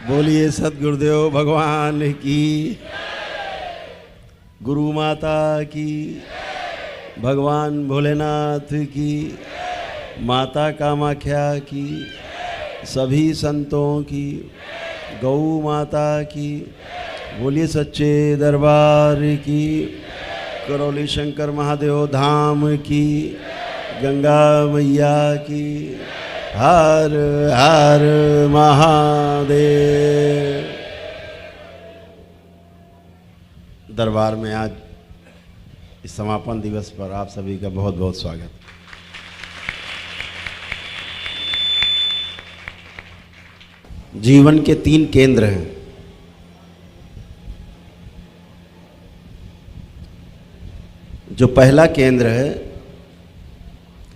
बोलिए सद्गुरुदेव भगवान की, गुरु माता की, भगवान भोलेनाथ की, माता कामाख्या की, सभी संतों की, गौ माता की, बोलिए सच्चे दरबार की, करौली शंकर महादेव धाम की, गंगा मैया की, हर हर महादेव। दरबार में आज इस समापन दिवस पर आप सभी का बहुत बहुत स्वागत। जीवन के 3 केंद्र हैं। जो पहला केंद्र है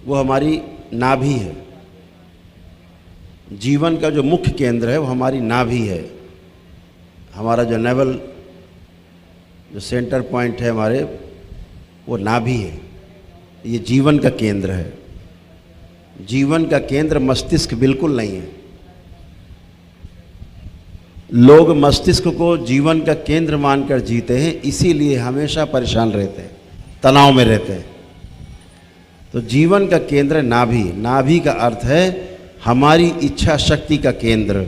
वो हमारी नाभि है। जीवन का जो मुख्य केंद्र है वो हमारी नाभि है। हमारा जो नेवल जो सेंटर पॉइंट है हमारे, वो नाभि है। ये जीवन का केंद्र है। जीवन का केंद्र मस्तिष्क बिल्कुल नहीं है। लोग मस्तिष्क को जीवन का केंद्र मानकर जीते हैं, इसीलिए हमेशा परेशान रहते हैं, तनाव में रहते हैं। तो जीवन का केंद्र नाभि। नाभि का अर्थ है हमारी इच्छा शक्ति का केंद्र,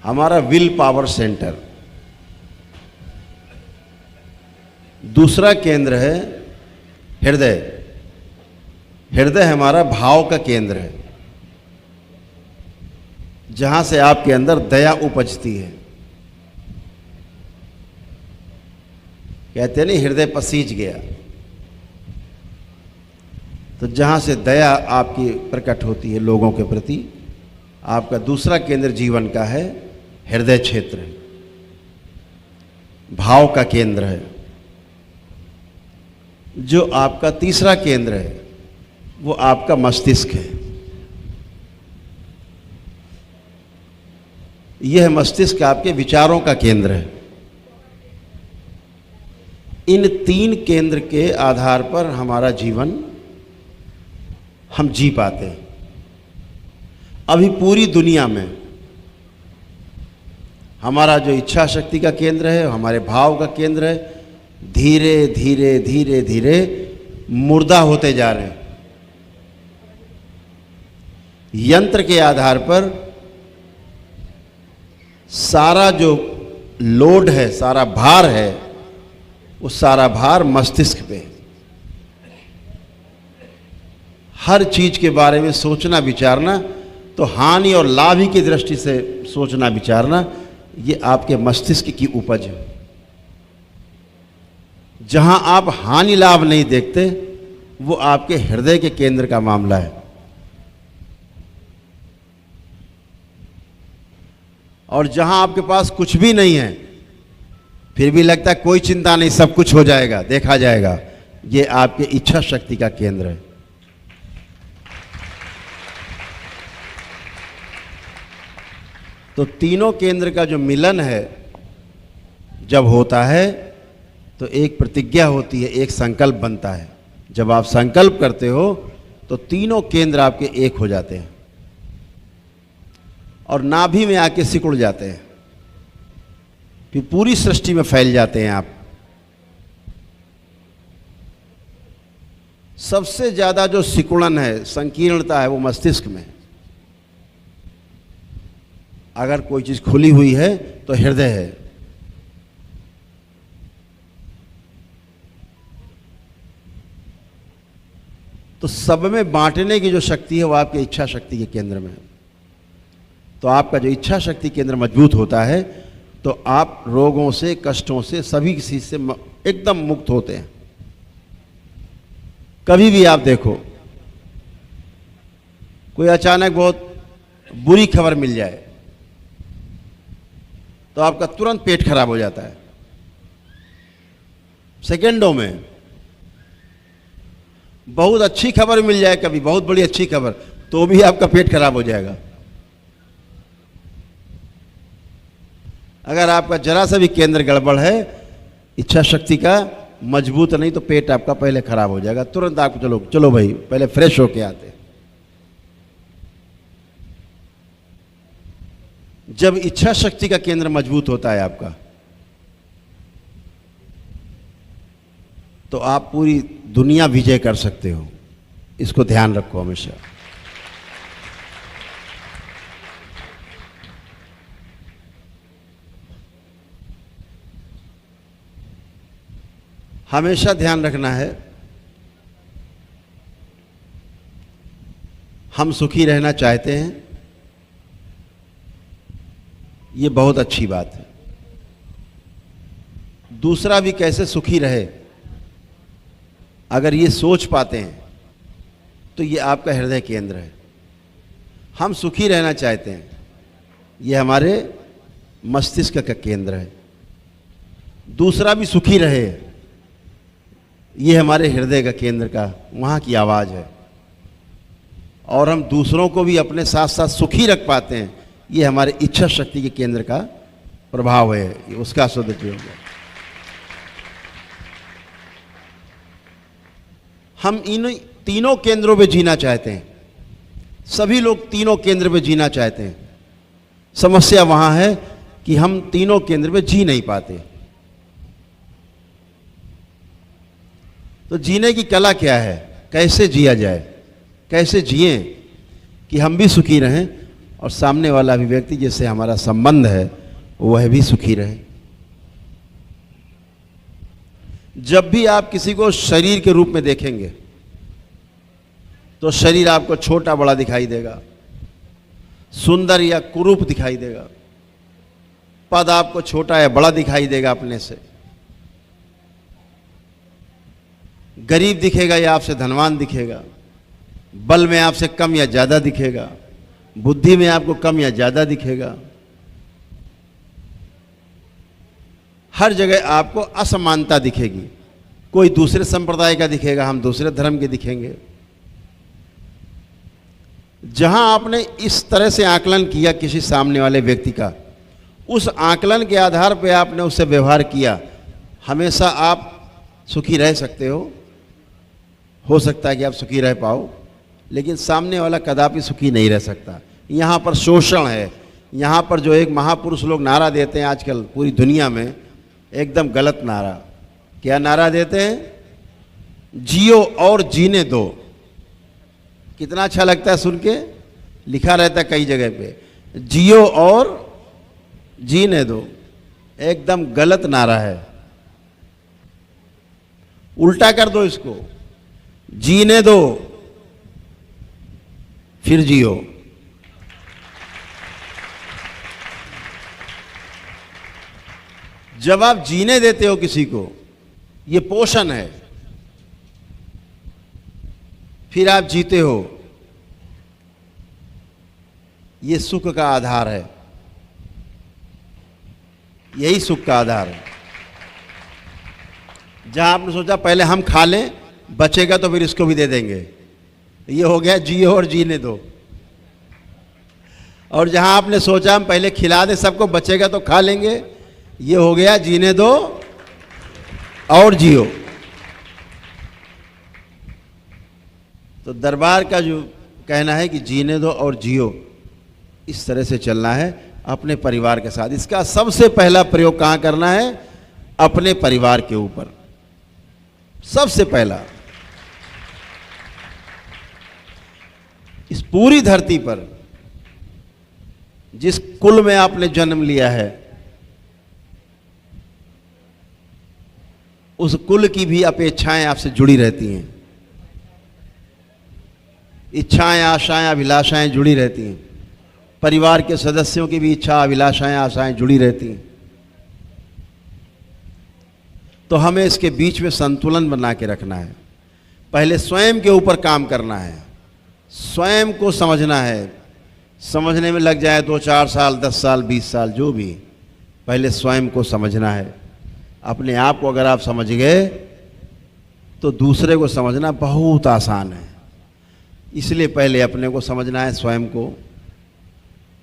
हमारा विल पावर सेंटर। दूसरा केंद्र है हृदय। हृदय हमारा भाव का केंद्र है, जहां से आपके अंदर दया उपजती है। कहते नहीं हृदय पसीज गया, तो जहां से दया आपकी प्रकट होती है लोगों के प्रति। आपका दूसरा केंद्र जीवन का है हृदय क्षेत्र, भाव का केंद्र है। जो आपका तीसरा केंद्र है वो आपका मस्तिष्क है। यह मस्तिष्क आपके विचारों का केंद्र है। इन 3 केंद्र के आधार पर हमारा जीवन हम जी पाते हैं। अभी पूरी दुनिया में हमारा जो इच्छा शक्ति का केंद्र है, हमारे भाव का केंद्र है, धीरे धीरे धीरे धीरे मुर्दा होते जा रहे हैं। यंत्र के आधार पर सारा जो लोड है, सारा भार है, वो सारा भार मस्तिष्क पे है। हर चीज के बारे में सोचना विचारना, तो हानि और लाभ ही की दृष्टि से सोचना विचारना, ये आपके मस्तिष्क की उपज है। जहां आप हानि लाभ नहीं देखते, वो आपके हृदय के केंद्र का मामला है। और जहां आपके पास कुछ भी नहीं है, फिर भी लगता है कोई चिंता नहीं, सब कुछ हो जाएगा, देखा जाएगा, ये आपके इच्छा शक्ति का केंद्र है। तो तीनों केंद्र का जो मिलन है जब होता है, तो एक प्रतिज्ञा होती है, एक संकल्प बनता है। जब आप संकल्प करते हो तो तीनों केंद्र आपके एक हो जाते हैं और नाभि में आके सिकुड़ जाते हैं, फिर पूरी सृष्टि में फैल जाते हैं आप। सबसे ज्यादा जो सिकुड़न है, संकीर्णता है, वो मस्तिष्क में है। अगर कोई चीज खुली हुई है तो हृदय है। तो सब में बांटने की जो शक्ति है वो आपकी इच्छा शक्ति के केंद्र में है। तो आपका जो इच्छा शक्ति केंद्र मजबूत होता है तो आप रोगों से, कष्टों से, सभी चीज से एकदम मुक्त होते हैं। कभी भी आप देखो, कोई अचानक बहुत बुरी खबर मिल जाए तो आपका तुरंत पेट खराब हो जाता है, सेकंडों में। बहुत अच्छी खबर मिल जाए, कभी बहुत बड़ी अच्छी खबर, तो भी आपका पेट खराब हो जाएगा। अगर आपका जरा सा भी केंद्र गड़बड़ है इच्छा शक्ति का, मजबूत नहीं, तो पेट आपका पहले खराब हो जाएगा। तुरंत आपको चलो चलो भाई पहले फ्रेश होके आते। जब इच्छा शक्ति का केंद्र मजबूत होता है आपका, तो आप पूरी दुनिया विजय कर सकते हो। इसको ध्यान रखो हमेशा। हमेशा ध्यान रखना है, हम सुखी रहना चाहते हैं, ये बहुत अच्छी बात है। दूसरा भी कैसे सुखी रहे, अगर ये सोच पाते हैं तो ये आपका हृदय केंद्र है। हम सुखी रहना चाहते हैं, ये हमारे मस्तिष्क का केंद्र है। दूसरा भी सुखी रहे, ये हमारे हृदय का केंद्र का, वहाँ की आवाज़ है। और हम दूसरों को भी अपने साथ साथ सुखी रख पाते हैं, ये हमारे इच्छा शक्ति के केंद्र का प्रभाव है, ये उसका सदुपयोग है। हम इन तीनों केंद्रों पे जीना चाहते हैं। सभी लोग तीनों केंद्र पे जीना चाहते हैं। समस्या वहाँ है कि हम तीनों केंद्र पे जी नहीं पाते। तो जीने की कला क्या है, कैसे जिया जाए, कैसे जिए कि हम भी सुखी रहें और सामने वाला भी व्यक्ति जिससे हमारा संबंध है वह भी सुखी रहे। जब भी आप किसी को शरीर के रूप में देखेंगे तो शरीर आपको छोटा बड़ा दिखाई देगा, सुंदर या कुरूप दिखाई देगा। पद आपको छोटा या बड़ा दिखाई देगा अपने से। गरीब दिखेगा या आपसे धनवान दिखेगा। बल में आपसे कम या ज्यादा दिखेगा। बुद्धि में आपको कम या ज्यादा दिखेगा। हर जगह आपको असमानता दिखेगी। कोई दूसरे संप्रदाय का दिखेगा, हम दूसरे धर्म के दिखेंगे। जहां आपने इस तरह से आकलन किया किसी सामने वाले व्यक्ति का, उस आकलन के आधार पर आपने उससे व्यवहार किया, हमेशा आप सुखी रह सकते हो सकता है कि आप सुखी रह पाओ, लेकिन सामने वाला कदापि सुखी नहीं रह सकता। यहाँ पर शोषण है। यहाँ पर जो एक महापुरुष लोग नारा देते हैं आजकल पूरी दुनिया में, एकदम गलत नारा। क्या नारा देते हैं? जियो और जीने दो। कितना अच्छा लगता है सुन के, लिखा रहता है कई जगह पे, जियो और जीने दो। एकदम गलत नारा है। उल्टा कर दो इसको, जीने दो फिर जियो। जब आप जीने देते हो किसी को, ये पोषण है, फिर आप जीते हो, ये सुख का आधार है। यही सुख का आधार है। जहां आपने सोचा पहले हम खा लें, बचेगा तो फिर इसको भी दे देंगे, ये हो गया जियो और जीने दो। और जहां आपने सोचा हम पहले खिला दें सबको, बचेगा तो खा लेंगे, ये हो गया जीने दो और जियो। तो दरबार का जो कहना है कि जीने दो और जियो, इस तरह से चलना है अपने परिवार के साथ। इसका सबसे पहला प्रयोग कहाँ करना है? अपने परिवार के ऊपर। सबसे पहला इस पूरी धरती पर जिस कुल में आपने जन्म लिया है, उस कुल की भी अपेक्षाएं आपसे जुड़ी रहती हैं। इच्छाएं, आशाएं, अभिलाषाएं जुड़ी रहती हैं। परिवार के सदस्यों की भी इच्छा, अभिलाषाएं, आशाएं जुड़ी रहती हैं। तो हमें इसके बीच में संतुलन बना के रखना है। पहले स्वयं के ऊपर काम करना है, स्वयं को समझना है। समझने में लग जाए 2-4 साल, 10 साल, 20 साल, जो भी, पहले स्वयं को समझना है। अपने आप को अगर आप समझ गए तो दूसरे को समझना बहुत आसान है। इसलिए पहले अपने को समझना है, स्वयं को,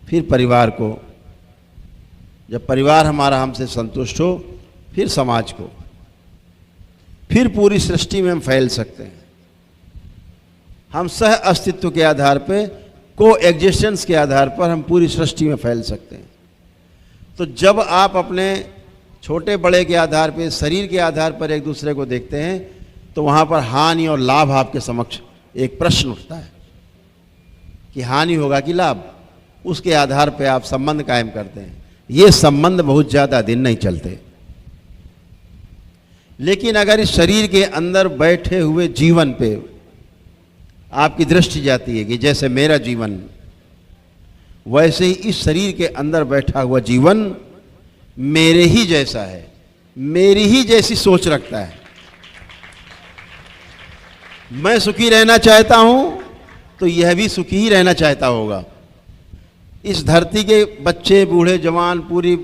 फिर परिवार को। जब परिवार हमारा हमसे संतुष्ट हो, फिर समाज को, फिर पूरी सृष्टि में हम फैल सकते हैं। हम सह अस्तित्व के आधार पे, को एग्जिस्टेंस के आधार पर हम पूरी सृष्टि में फैल सकते हैं। तो जब आप अपने छोटे बड़े के आधार पे, शरीर के आधार पर एक दूसरे को देखते हैं, तो वहाँ पर हानि और लाभ आपके समक्ष एक प्रश्न उठता है कि हानि होगा कि लाभ। उसके आधार पे आप संबंध कायम करते हैं। ये संबंध बहुत ज़्यादा दिन नहीं चलते। लेकिन अगर इस शरीर के अंदर बैठे हुए जीवन पे आपकी दृष्टि जाती है कि जैसे मेरा जीवन, वैसे ही इस शरीर के अंदर बैठा हुआ जीवन मेरे ही जैसा है, मेरी ही जैसी सोच रखता है। मैं सुखी रहना चाहता हूं तो यह भी सुखी ही रहना चाहता होगा। इस धरती के बच्चे, बूढ़े, जवान, पूरी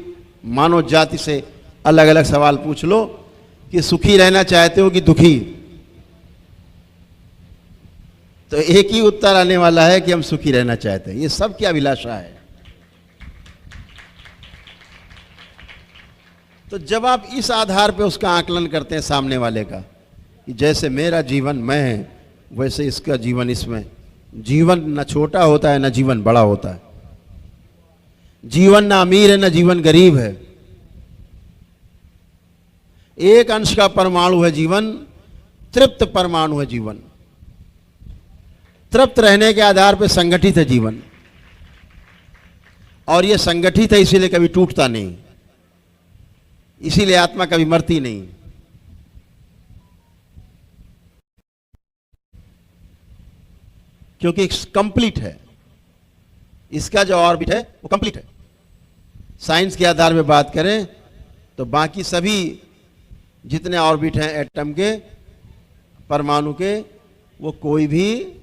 मानव जाति से अलग अलग सवाल पूछ लो कि सुखी रहना चाहते हो कि दुखी, तो एक ही उत्तर आने वाला है कि हम सुखी रहना चाहते हैं। ये सब की अभिलाषा है। तो जब आप इस आधार पे उसका आकलन करते हैं सामने वाले का कि जैसे मेरा जीवन मैं है, वैसे इसका जीवन इसमें, जीवन न छोटा होता है न जीवन बड़ा होता है, जीवन न अमीर है न जीवन गरीब है, एक अंश का परमाणु है जीवन, तृप्त परमाणु है जीवन। तृप्त रहने के आधार पर संगठित है जीवन, और यह संगठित है इसीलिए कभी टूटता नहीं, इसीलिए आत्मा कभी मरती नहीं। क्योंकि कंप्लीट है, इसका जो ऑर्बिट है वो कंप्लीट है। साइंस के आधार पे बात करें तो बाकी सभी जितने ऑर्बिट हैं एटम के, परमाणु के, वो कोई भी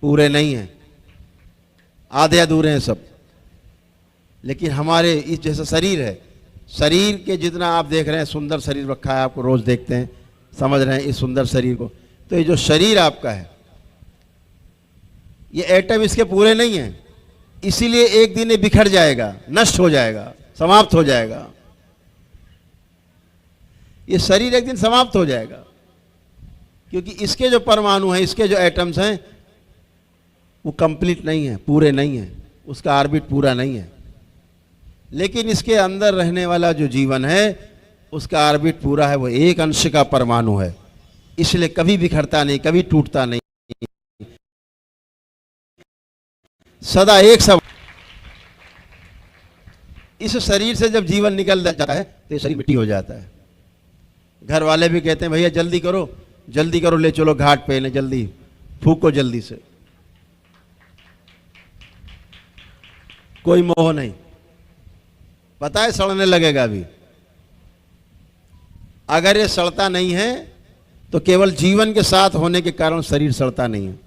पूरे नहीं हैं, आधे अधूरे हैं सब। लेकिन हमारे इस जैसा शरीर है, शरीर के जितना आप देख रहे हैं, सुंदर शरीर रखा है, आपको रोज देखते हैं, समझ रहे हैं इस सुंदर शरीर को, तो ये जो शरीर आपका है, ये एटम इसके पूरे नहीं हैं, इसीलिए एक दिन ये बिखर जाएगा, नष्ट हो जाएगा, समाप्त हो जाएगा। ये शरीर एक दिन समाप्त हो जाएगा, क्योंकि इसके जो परमाणु हैं, इसके जो एटम्स हैं, वो कंप्लीट नहीं है, पूरे नहीं है, उसका ऑर्बिट पूरा नहीं है। लेकिन इसके अंदर रहने वाला जो जीवन है, उसका ऑर्बिट पूरा है, वो एक अंश का परमाणु है, इसलिए कभी बिखरता नहीं, कभी टूटता नहीं, सदा एक सब। इस शरीर से जब जीवन निकल जाता है तो ये शरीर मिट्टी हो जाता है। घर वाले भी कहते हैं भैया जल्दी करो, जल्दी करो, ले चलो घाट पे, इन्हें जल्दी फूको जल्दी से। कोई मोह नहीं, पता है सड़ने लगेगा अभी। अगर ये सड़ता नहीं है तो केवल जीवन के साथ होने के कारण शरीर सड़ता नहीं है।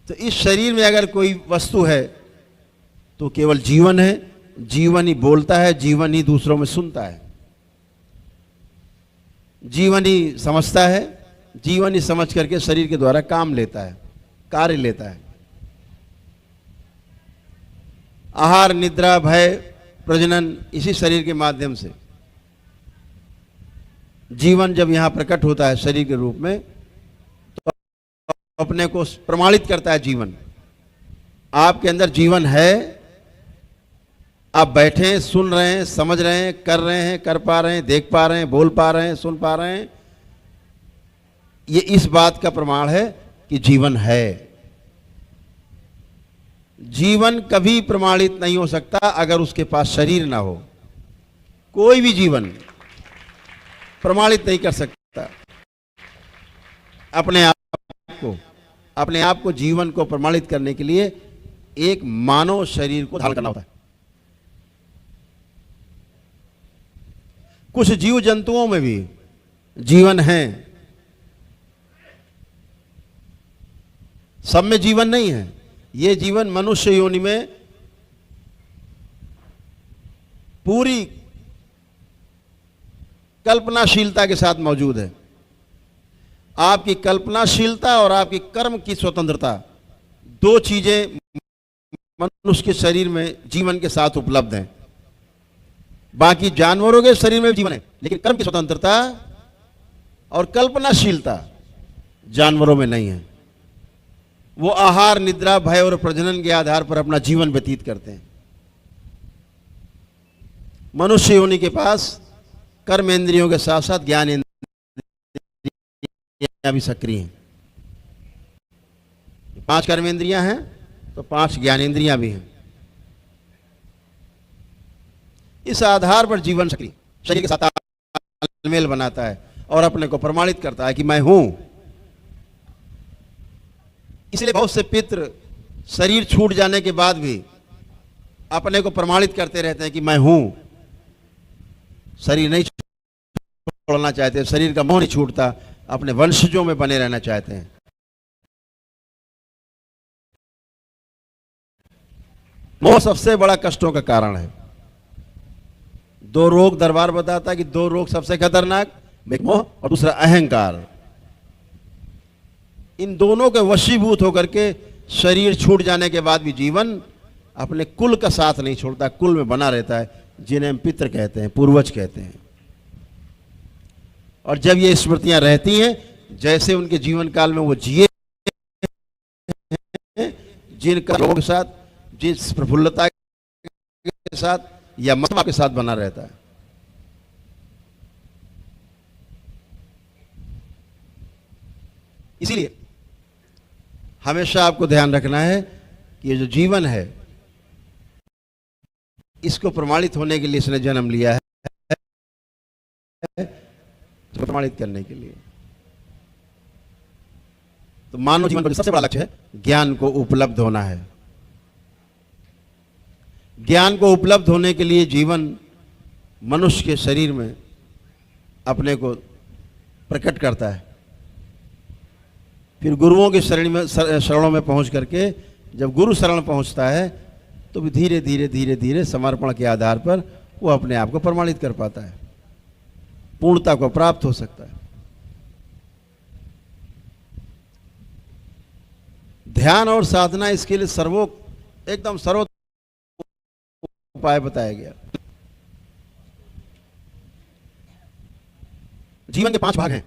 तो इस शरीर में अगर कोई वस्तु है तो केवल जीवन है, जीवन ही बोलता है, जीवन ही दूसरों में सुनता है, जीवन ही समझता है, जीवन ही समझ करके शरीर के द्वारा काम लेता है, कार्य लेता है। आहार, निद्रा, भय, प्रजनन, इसी शरीर के माध्यम से जीवन जब यहां प्रकट होता है शरीर के रूप में, तो अपने को प्रमाणित करता है जीवन। आपके अंदर जीवन है, आप बैठे हैं, सुन रहे हैं, समझ रहे हैं, कर रहे हैं, कर पा रहे हैं, देख पा रहे हैं, बोल पा रहे हैं, सुन पा रहे हैं। ये इस बात का प्रमाण है कि जीवन है। जीवन कभी प्रमाणित नहीं हो सकता अगर उसके पास शरीर ना हो। कोई भी जीवन प्रमाणित नहीं कर सकता अपने आप को जीवन को प्रमाणित करने के लिए एक मानव शरीर को धारण करना होता है। कुछ जीव जंतुओं में भी जीवन है, सब में जीवन नहीं है। ये जीवन मनुष्य योनि में पूरी कल्पनाशीलता के साथ मौजूद है। आपकी कल्पनाशीलता और आपकी कर्म की स्वतंत्रता, दो चीजें मनुष्य के शरीर में जीवन के साथ उपलब्ध हैं। बाकी जानवरों के शरीर में जीवन है, लेकिन कर्म की स्वतंत्रता और कल्पनाशीलता जानवरों में नहीं है। वो आहार, निद्रा, भय और प्रजनन के आधार पर अपना जीवन व्यतीत करते हैं। मनुष्य योनि के पास कर्मेंद्रियों के साथ साथ ज्ञान इंद्रियां भी सक्रिय हैं। 5 कर्मेंद्रियां हैं तो 5 ज्ञानेंद्रियां भी हैं। इस आधार पर जीवन सक्रिय शरीर के साथ तालमेल बनाता है और अपने को प्रमाणित करता है कि मैं हूं। इसलिए बहुत से पितृ शरीर छूट जाने के बाद भी अपने को प्रमाणित करते रहते हैं कि मैं हूं। शरीर नहीं छोड़ना चाहते, शरीर का मोह नहीं छूटता, अपने वंशजों में बने रहना चाहते हैं। मोह सबसे बड़ा कष्टों का कारण है। 2 रोग दरबार बताता है कि 2 रोग सबसे खतरनाक, एक मोह और दूसरा अहंकार। इन दोनों के वशीभूत होकर के शरीर छूट जाने के बाद भी जीवन अपने कुल का साथ नहीं छोड़ता, कुल में बना रहता है, जिन्हें हम पितृ कहते हैं, पूर्वज कहते हैं। और जब ये स्मृतियां रहती हैं, जैसे उनके जीवन काल में वो जिए, जिनका योग के साथ, जिस प्रफुल्लता के साथ या मत्वा के साथ बना रहता है। इसीलिए हमेशा आपको ध्यान रखना है कि ये जो जीवन है, इसको प्रमाणित होने के लिए इसने जन्म लिया है, प्रमाणित करने के लिए। तो मानव जीवन का सबसे बड़ा लक्ष्य है ज्ञान को उपलब्ध होना है। ज्ञान को उपलब्ध होने के लिए जीवन मनुष्य के शरीर में अपने को प्रकट करता है। फिर गुरुओं के शरणों में पहुंच करके जब गुरु शरण पहुंचता है तो भी धीरे धीरे धीरे धीरे समर्पण के आधार पर वो अपने आप को प्रमाणित कर पाता है, पूर्णता को प्राप्त हो सकता है। ध्यान और साधना इसके लिए एकदम सर्वोत्तम उपाय बताया गया। जीवन के 5 भाग हैं।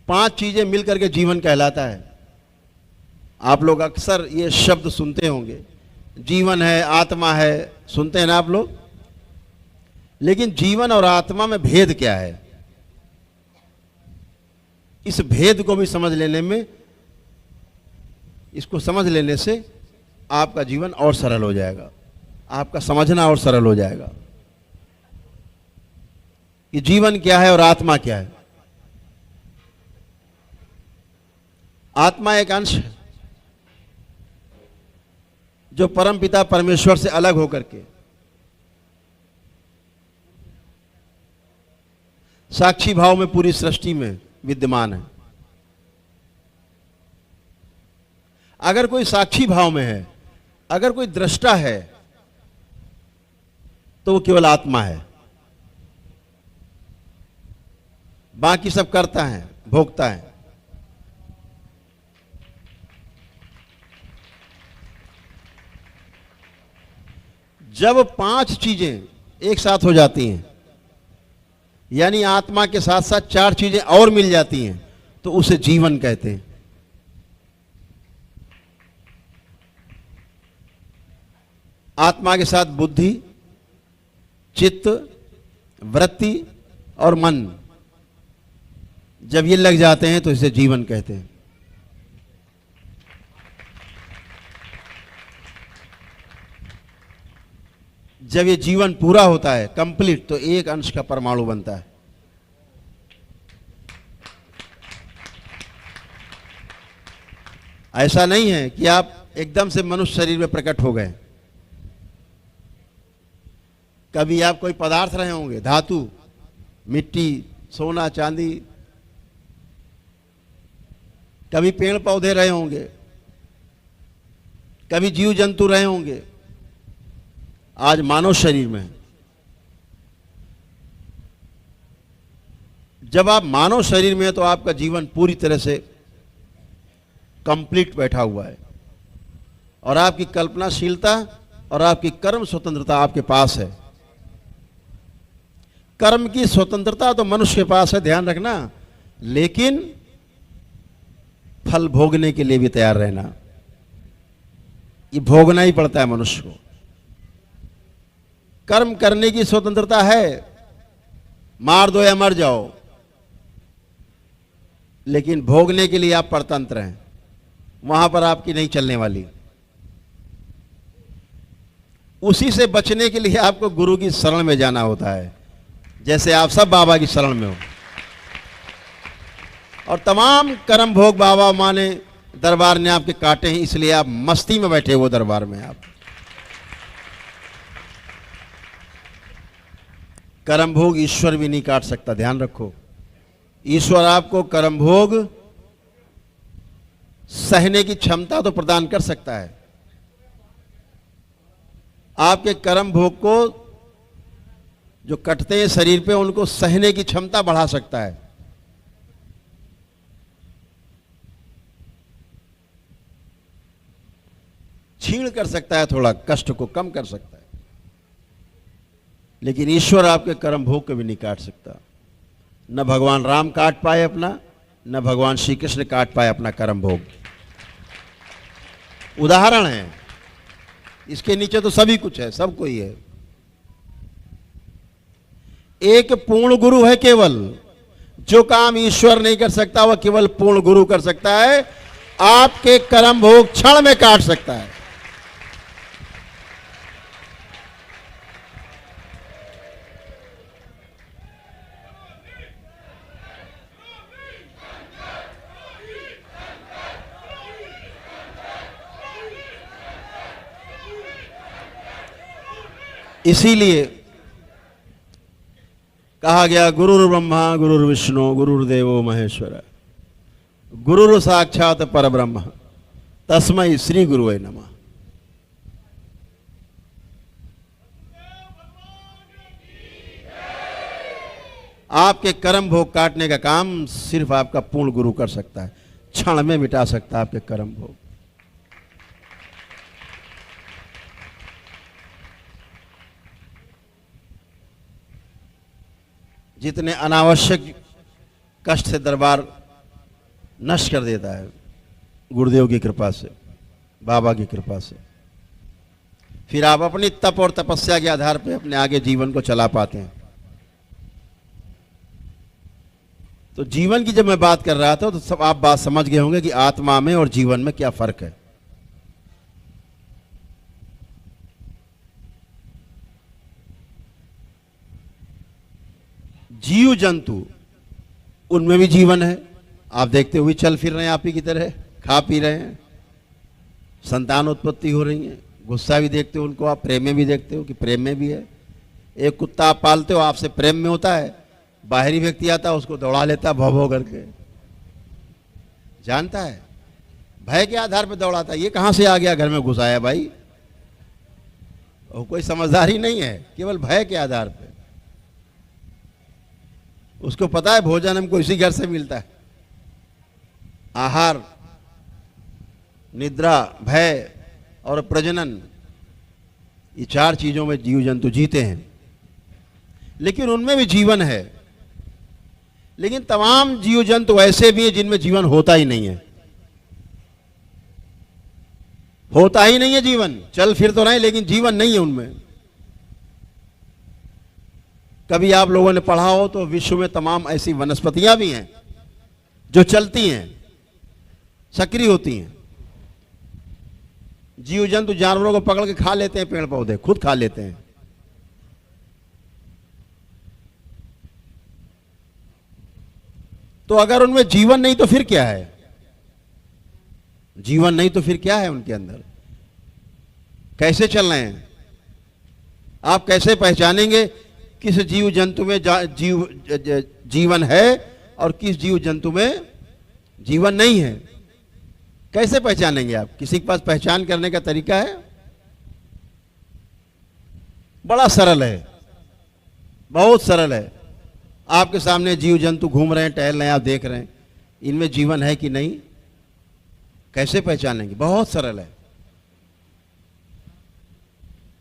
5 चीजें मिलकर के जीवन कहलाता है। आप लोग अक्सर ये शब्द सुनते होंगे, जीवन है, आत्मा है, सुनते हैं ना आप लोग। लेकिन जीवन और आत्मा में भेद क्या है, इस भेद को भी समझ लेने में, इसको समझ लेने से आपका जीवन और सरल हो जाएगा, आपका समझना और सरल हो जाएगा कि जीवन क्या है और आत्मा क्या है। आत्मा एक अंश है जो परमपिता परमेश्वर से अलग होकर के साक्षी भाव में पूरी सृष्टि में विद्यमान है। अगर कोई साक्षी भाव में है, अगर कोई दृष्टा है, तो वो केवल आत्मा है, बाकी सब करता है, भोगता है। जब 5 चीजें एक साथ हो जाती हैं, यानी आत्मा के साथ साथ 4 चीजें और मिल जाती हैं, तो उसे जीवन कहते हैं। आत्मा के साथ बुद्धि, चित्त, वृत्ति और मन जब ये लग जाते हैं तो इसे जीवन कहते हैं। जब ये जीवन पूरा होता है, कंप्लीट, तो एक अंश का परमाणु बनता है। ऐसा नहीं है कि आप एकदम से मनुष्य शरीर में प्रकट हो गए। कभी आप कोई पदार्थ रहे होंगे, धातु, मिट्टी, सोना, चांदी, कभी पेड़ पौधे रहे होंगे, कभी जीव जंतु रहे होंगे, आज मानव शरीर में। जब आप मानव शरीर में हैं तो आपका जीवन पूरी तरह से कंप्लीट बैठा हुआ है और आपकी कल्पनाशीलता और आपकी कर्म स्वतंत्रता आपके पास है। कर्म की स्वतंत्रता तो मनुष्य के पास है, ध्यान रखना, लेकिन फल भोगने के लिए भी तैयार रहना। ये भोगना ही पड़ता है मनुष्य को। कर्म करने की स्वतंत्रता है, मार दो या मर जाओ, लेकिन भोगने के लिए आप परतंत्र हैं, वहां पर आपकी नहीं चलने वाली। उसी से बचने के लिए आपको गुरु की शरण में जाना होता है, जैसे आप सब बाबा की शरण में हो। और तमाम कर्म भोग बाबा माँ ने, दरबार ने आपके काटे हैं, इसलिए आप मस्ती में बैठे हो दरबार में। आप कर्म भोग ईश्वर भी नहीं काट सकता, ध्यान रखो। ईश्वर आपको कर्म भोग सहने की क्षमता तो प्रदान कर सकता है, आपके कर्म भोग को जो कटते हैं शरीर पे, उनको सहने की क्षमता बढ़ा सकता है। छीण कर सकता है, थोड़ा कष्ट को कम कर सकता है, लेकिन ईश्वर आपके कर्म भोग को भी नहीं काट सकता। न भगवान राम काट पाए अपना, न भगवान श्री कृष्ण काट पाए अपना कर्म भोग। उदाहरण है, इसके नीचे तो सभी कुछ है, सब कोई है। एक पूर्ण गुरु है केवल, जो काम ईश्वर नहीं कर सकता वह केवल पूर्ण गुरु कर सकता है। आपके कर्म भोग क्षण में काट सकता है। इसीलिए कहा गया, गुरुर् ब्रह्मा गुरुर्विष्णु गुरुर्देवो महेश्वर गुरुर् साक्षात परब्रह्म तस्मै श्री गुरुवे नमः। आपके कर्म भोग काटने का काम सिर्फ आपका पूर्ण गुरु कर सकता है, क्षण में मिटा सकता है आपके कर्म भोग। जितने अनावश्यक कष्ट से दरबार नष्ट कर देता है, गुरुदेव की कृपा से, बाबा की कृपा से, फिर आप अपनी तप और तपस्या के आधार पर अपने आगे जीवन को चला पाते हैं। तो जीवन की जब मैं बात कर रहा था तो सब आप बात समझ गए होंगे कि आत्मा में और जीवन में क्या फर्क है। जीव जंतु, उनमें भी जीवन है, आप देखते हुए चल फिर रहे हैं, आप ही की तरह खा पी रहे हैं, संतान उत्पत्ति हो रही है। गुस्सा भी देखते हो उनको, आप प्रेम में भी देखते हो कि प्रेम में भी है। एक कुत्ता आप पालते हो, आपसे प्रेम में होता है, बाहरी व्यक्ति आता है उसको दौड़ा लेता है भौ भौ करके, जानता है, भय के आधार पर दौड़ाता है। ये कहां से आ गया घर में घुस आया भाई, और कोई समझदारी नहीं है, केवल भय के आधार पर। उसको पता है भोजन हमको इसी घर से मिलता है। आहार, निद्रा, भय और प्रजनन, ये चार चीजों में जीव जंतु जीते हैं, लेकिन उनमें भी जीवन है। लेकिन तमाम जीव जंतु ऐसे भी हैं जिनमें जीवन होता ही नहीं है, होता ही नहीं है जीवन। चल फिर तो रहे लेकिन जीवन नहीं है उनमें। कभी आप लोगों ने पढ़ा हो तो विश्व में तमाम ऐसी वनस्पतियां भी हैं जो चलती हैं, सक्रिय होती हैं। जीव जंतु जानवरों को पकड़ के खा लेते हैं, पेड़ पौधे खुद खा लेते हैं। तो अगर उनमें जीवन नहीं तो फिर क्या है? जीवन नहीं तो फिर क्या है उनके अंदर? कैसे चल रहे हैं? आप कैसे पहचानेंगे किस जीव जंतु में जीवन है और किस जीव जंतु में जीवन नहीं है? कैसे पहचानेंगे आप? किसी के पास पहचान करने का तरीका है? बड़ा सरल है, बहुत सरल है। आपके सामने जीव जंतु घूम रहे हैं, टहल रहे हैं, आप देख रहे हैं, इनमें जीवन है कि नहीं, कैसे पहचानेंगे? बहुत सरल है,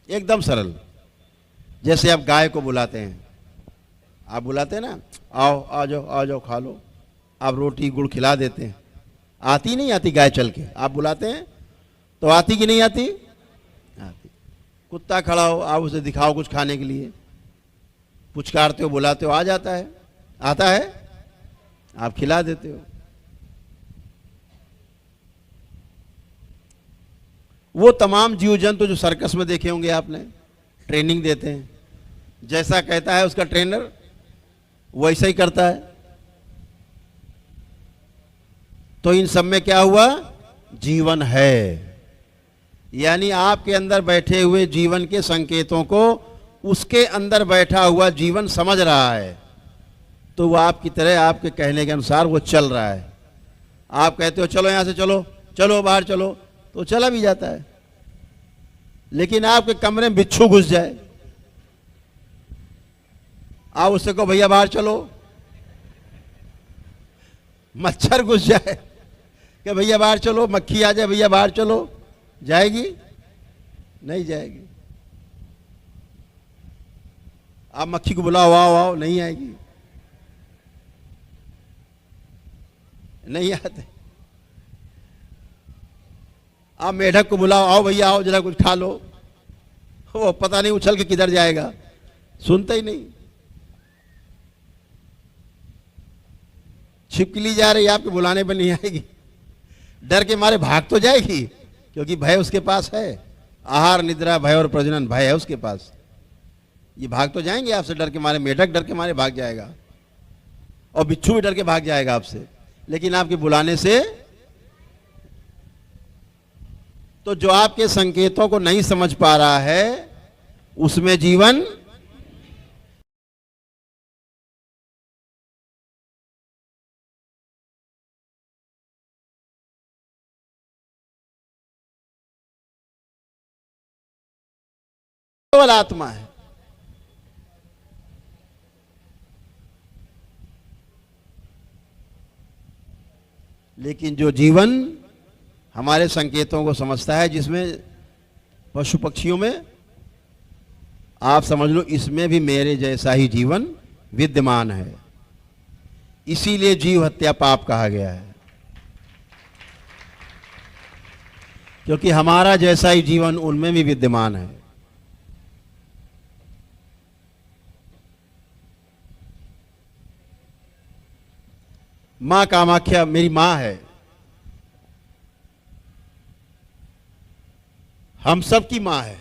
एकदम सरल। जैसे आप गाय को बुलाते हैं, आप बुलाते हैं ना, आओ आ जाओ आ जाओ खा लो, आप रोटी गुड़ खिला देते हैं, आती नहीं आती गाय चल के, आप बुलाते हैं तो आती कि नहीं आती? आती। कुत्ता खड़ा हो, आप उसे दिखाओ कुछ खाने के लिए, पुचकारते हो, बुलाते हो, आ जाता है। आता है, आप खिला देते हो। वो तमाम जीव जंतु जो सर्कस में देखे होंगे आपने, ट्रेनिंग देते हैं, जैसा कहता है उसका ट्रेनर वैसा ही करता है। तो इन सब में क्या हुआ? जीवन है। यानी आपके अंदर बैठे हुए जीवन के संकेतों को उसके अंदर बैठा हुआ जीवन समझ रहा है, तो वो आपकी तरह आपके कहने के अनुसार वो चल रहा है। आप कहते हो चलो यहां से, चलो चलो बाहर चलो, तो चला भी जाता है। लेकिन आपके कमरे में बिच्छू घुस जाए, आप उससे कहो भैया बाहर चलो, मच्छर घुस जाए कि भैया बाहर चलो, मक्खी आ जाए भैया बाहर चलो, जाएगी? नहीं जाएगी। आप मक्खी को बुलाओ, आओ आओ, नहीं आएगी, नहीं आते। आप मेढक को बुलाओ, आओ भैया आओ जरा कुछ खा लो, वो पता नहीं उछल के किधर जाएगा, सुनता ही नहीं। छिपकली जा रही, आपके बुलाने पर नहीं आएगी, डर के मारे भाग तो जाएगी, क्योंकि भय उसके पास है। आहार निद्रा भय और प्रजनन भय है उसके पास, ये भाग तो जाएंगे आपसे डर के मारे। मेढक डर के मारे भाग जाएगा और बिच्छू भी डर के भाग जाएगा आपसे, लेकिन आपके बुलाने से। तो जो आपके संकेतों को नहीं समझ पा रहा है उसमें जीवन केवल आत्मा है। लेकिन जो जीवन हमारे संकेतों को समझता है, जिसमें पशु पक्षियों में आप समझ लो, इसमें भी मेरे जैसा ही जीवन विद्यमान है। इसीलिए जीव हत्या पाप कहा गया है, क्योंकि हमारा जैसा ही जीवन उनमें भी विद्यमान है। मां कामाख्या मेरी मां है, हम सबकी मां है,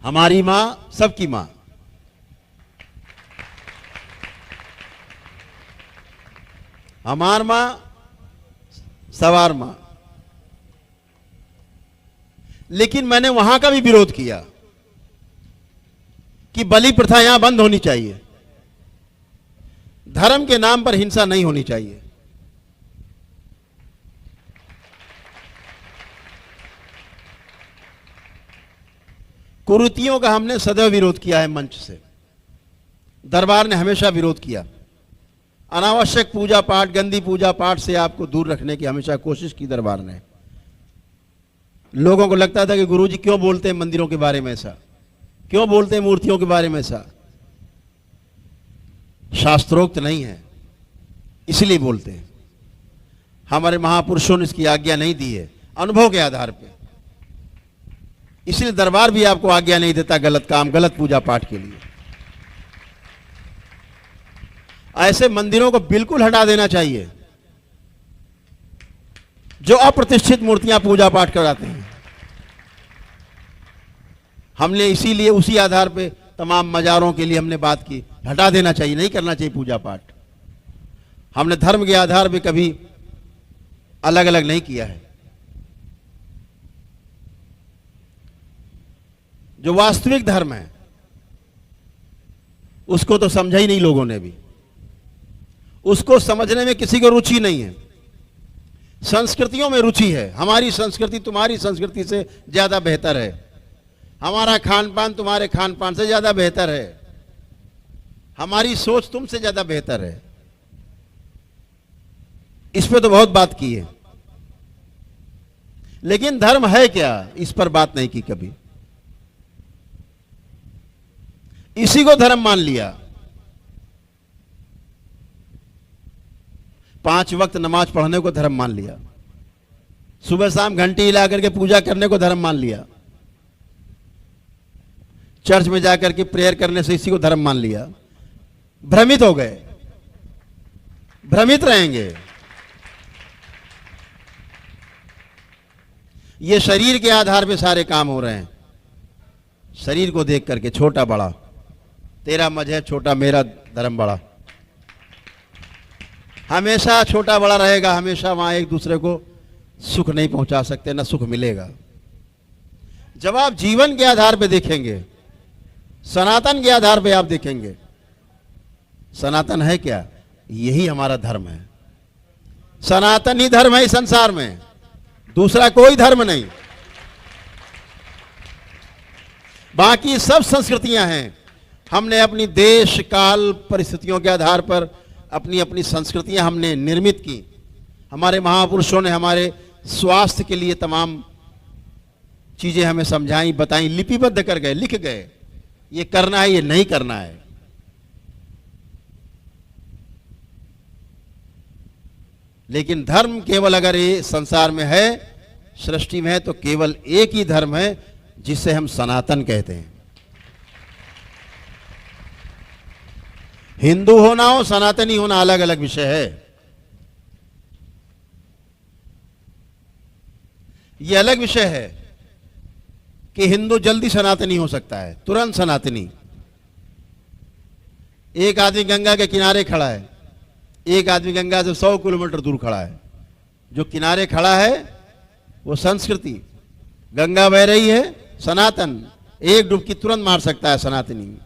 हमारी मां सबकी मां। हमार मां सवार मां। लेकिन मैंने वहां का भी विरोध किया कि बलि प्रथा यहां बंद होनी चाहिए, धर्म के नाम पर हिंसा नहीं होनी चाहिए। कुरीतियों का हमने सदैव विरोध किया है मंच से, दरबार ने हमेशा विरोध किया। अनावश्यक पूजा पाठ, गंदी पूजा पाठ से आपको दूर रखने की हमेशा कोशिश की दरबार ने। लोगों को लगता था कि गुरुजी क्यों बोलते हैं मंदिरों के बारे में ऐसा, क्यों बोलते हैं मूर्तियों के बारे में ऐसा, शास्त्रोक्त नहीं है इसलिए बोलते हैं। हमारे महापुरुषों ने इसकी आज्ञा नहीं दी है, अनुभव के आधार पे। इसलिए दरबार भी आपको आज्ञा नहीं देता गलत काम, गलत पूजा पाठ के लिए। ऐसे मंदिरों को बिल्कुल हटा देना चाहिए जो अप्रतिष्ठित मूर्तियां पूजा पाठ कराते हैं। हमने इसीलिए उसी आधार पे तमाम मजारों के लिए हमने बात की, हटा देना चाहिए, नहीं करना चाहिए पूजा पाठ। हमने धर्म के आधार पे कभी अलग अलग नहीं किया है। जो वास्तविक धर्म है उसको तो समझा ही नहीं लोगों ने भी, उसको समझने में किसी को रुचि नहीं है। संस्कृतियों में रुचि है, हमारी संस्कृति तुम्हारी संस्कृति से ज्यादा बेहतर है, हमारा खान पान तुम्हारे खान पान से ज्यादा बेहतर है, हमारी सोच तुमसे ज्यादा बेहतर है। इस पे तो बहुत बात की है, लेकिन धर्म है क्या, इस पर बात नहीं की कभी। इसी को धर्म मान लिया। 5 वक्त नमाज पढ़ने को धर्म मान लिया, सुबह शाम घंटी हिला करके पूजा करने को धर्म मान लिया, चर्च में जाकर के प्रेयर करने से इसी को धर्म मान लिया। भ्रमित हो गए, भ्रमित रहेंगे। ये शरीर के आधार पे सारे काम हो रहे हैं, शरीर को देख करके, छोटा बड़ा, तेरा मजहब छोटा, मेरा धर्म बड़ा। हमेशा छोटा बड़ा रहेगा, हमेशा वहां एक दूसरे को सुख नहीं पहुंचा सकते, ना सुख मिलेगा। जब आप जीवन के आधार पे देखेंगे, सनातन के आधार पे आप देखेंगे, सनातन है क्या? यही हमारा धर्म है। सनातन ही धर्म है इस संसार में, दूसरा कोई धर्म नहीं। बाकी सब संस्कृतियां हैं। हमने अपनी देश काल परिस्थितियों के आधार पर अपनी अपनी संस्कृतियां हमने निर्मित की। हमारे महापुरुषों ने हमारे स्वास्थ्य के लिए तमाम चीजें हमें समझाई, बताई, लिपिबद्ध कर गए, लिख गए, ये करना है, ये नहीं करना है। लेकिन धर्म केवल अगर ये संसार में है, सृष्टि में है, तो केवल एक ही धर्म है जिसे हम सनातन कहते हैं। हिंदू होना हो, सनातनी होना अलग अलग विषय है। यह अलग विषय है कि हिंदू जल्दी सनातनी हो सकता है, तुरंत सनातनी। एक आदमी गंगा के किनारे खड़ा है, एक आदमी गंगा से 100 किलोमीटर दूर खड़ा है। जो किनारे खड़ा है वो संस्कृति, गंगा बह रही है सनातन, एक डुबकी तुरंत मार सकता है, सनातनी,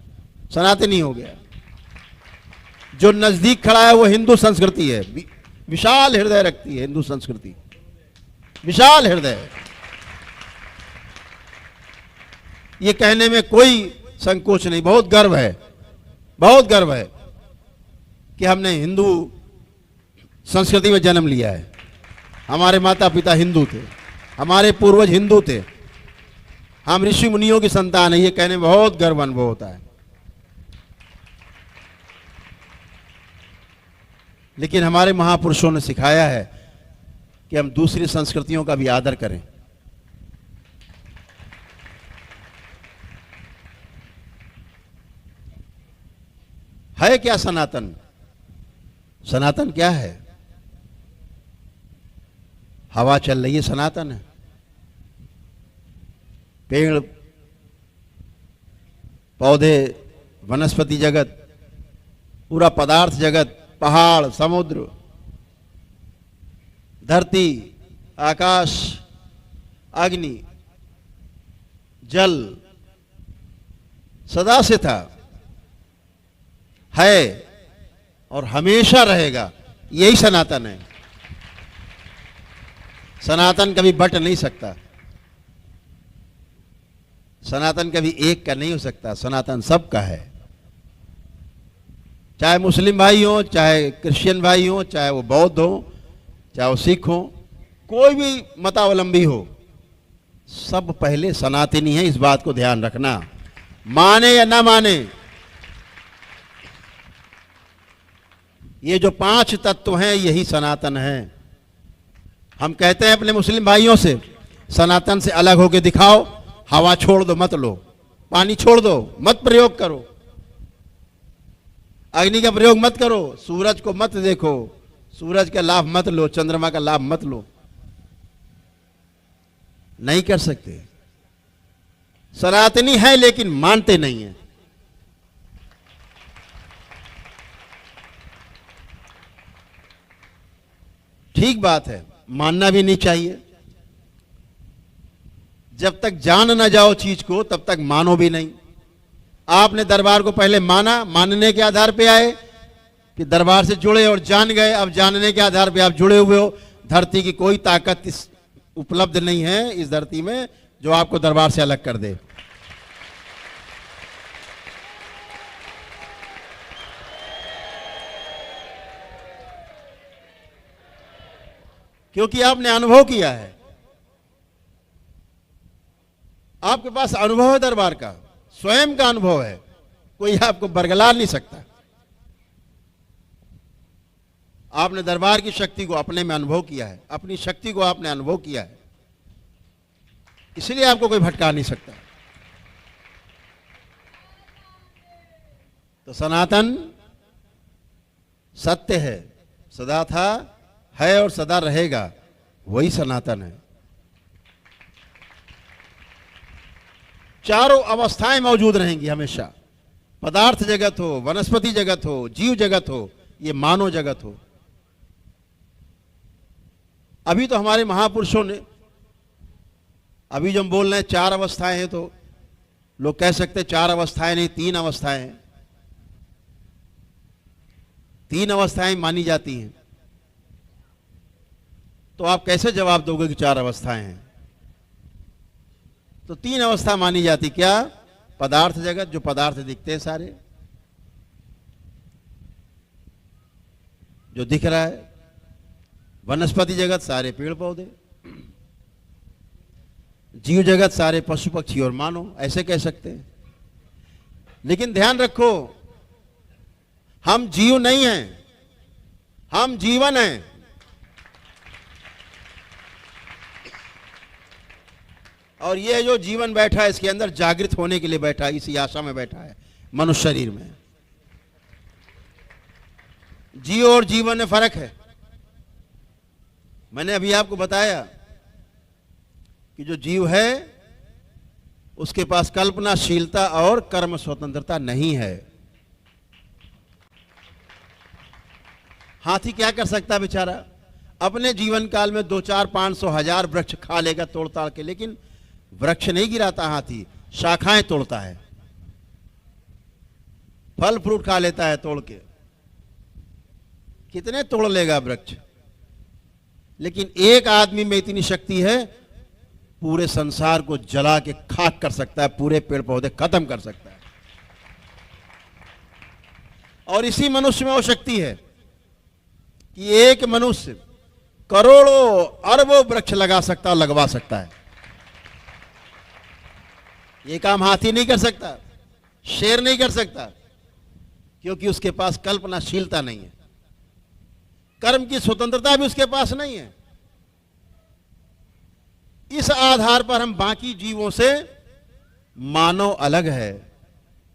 सनातनी हो गया। जो नजदीक खड़ा है वो हिंदू संस्कृति है, विशाल हृदय रखती है हिंदू संस्कृति, विशाल हृदय। ये कहने में कोई संकोच नहीं, बहुत गर्व है, बहुत गर्व है कि हमने हिंदू संस्कृति में जन्म लिया है। हमारे माता पिता हिंदू थे, हमारे पूर्वज हिंदू थे, हम ऋषि मुनियों की संतान है। ये कहने में बहुत गर्व अनुभव होता है। लेकिन हमारे महापुरुषों ने सिखाया है कि हम दूसरी संस्कृतियों का भी आदर करें। है क्या सनातन? सनातन क्या है? हवा चल रही है, सनातन है। पेड़ पौधे, वनस्पति जगत, पूरा पदार्थ जगत, पहाड़, समुद्र, धरती, आकाश, अग्नि, जल सदा से था, है और हमेशा रहेगा। यही सनातन है। सनातन कभी बट नहीं सकता, सनातन कभी एक का नहीं हो सकता, सनातन सबका है। चाहे मुस्लिम भाई हो, चाहे क्रिश्चियन भाई हो, चाहे वो बौद्ध हो, चाहे वो सिख हो, कोई भी मतावलंबी हो, सब पहले सनातनी है। इस बात को ध्यान रखना, माने या ना माने। ये जो 5 तत्व हैं यही सनातन है। हम कहते हैं अपने मुस्लिम भाइयों से, सनातन से अलग होके दिखाओ। हवा छोड़ दो, मत लो, पानी छोड़ दो, मत प्रयोग करो, अग्नि का प्रयोग मत करो, सूरज को मत देखो, सूरज का लाभ मत लो, चंद्रमा का लाभ मत लो। नहीं कर सकते। सनातनी है लेकिन मानते नहीं है। ठीक बात है, मानना भी नहीं चाहिए। जब तक जान ना जाओ चीज को तब तक मानो भी नहीं। आपने दरबार को पहले माना, मानने के आधार पे आए कि दरबार से जुड़े और जान गए। अब जानने के आधार पे आप जुड़े हुए हो। धरती की कोई ताकत उपलब्ध नहीं है इस धरती में जो आपको दरबार से अलग कर दे। क्योंकि आपने अनुभव किया है, आपके पास अनुभव है दरबार का, स्वयं का अनुभव है, कोई आपको बरगला नहीं सकता। आपने दरबार की शक्ति को अपने में अनुभव किया है, अपनी शक्ति को आपने अनुभव किया है, इसलिए आपको कोई भटका नहीं सकता। तो सनातन सत्य है, सदा था, है और सदा रहेगा, वही सनातन है। चारों अवस्थाएं मौजूद रहेंगी हमेशा, पदार्थ जगत हो, वनस्पति जगत हो, जीव जगत हो, ये मानव जगत हो। अभी तो हमारे महापुरुषों ने, अभी जो हम बोल रहे हैं चार अवस्थाएं हैं, तो लोग कह सकते चार अवस्थाएं नहीं, तीन अवस्थाएं हैं। तीन अवस्थाएं मानी जाती हैं, तो आप कैसे जवाब दोगे कि चार अवस्थाएं हैं? तो तीन अवस्था मानी जाती, क्या? पदार्थ जगत, जो पदार्थ दिखते हैं सारे, जो दिख रहा है। वनस्पति जगत, सारे पेड़ पौधे। जीव जगत, सारे पशु पक्षी और मानव, ऐसे कह सकते हैं। लेकिन ध्यान रखो, हम जीव नहीं हैं, हम जीवन हैं। और ये जो जीवन बैठा है, इसके अंदर जागृत होने के लिए बैठा है, इसी आशा में बैठा है, मनुष्य शरीर में। जीव और जीवन में फर्क है। मैंने अभी आपको बताया कि जो जीव है उसके पास कल्पनाशीलता और कर्म स्वतंत्रता नहीं है। हाथी क्या कर सकता है बेचारा? अपने जीवन काल में 2, 4, 500, 1000 वृक्ष खा लेगा तोड़ ताड़ के, लेकिन वृक्ष नहीं गिराता हाथी, शाखाएं तोड़ता है, फल फ्रूट खा लेता है तोड़ के। कितने तोड़ लेगा वृक्ष? लेकिन एक आदमी में इतनी शक्ति है, पूरे संसार को जला के खाक कर सकता है, पूरे पेड़ पौधे खत्म कर सकता है। और इसी मनुष्य में वो शक्ति है कि एक मनुष्य करोड़ों अरबों वृक्ष लगा सकता और लगवा सकता है। ये काम हाथी नहीं कर सकता, शेर नहीं कर सकता, क्योंकि उसके पास कल्पनाशीलता नहीं है, कर्म की स्वतंत्रता भी उसके पास नहीं है। इस आधार पर हम बाकी जीवों से मानव अलग है,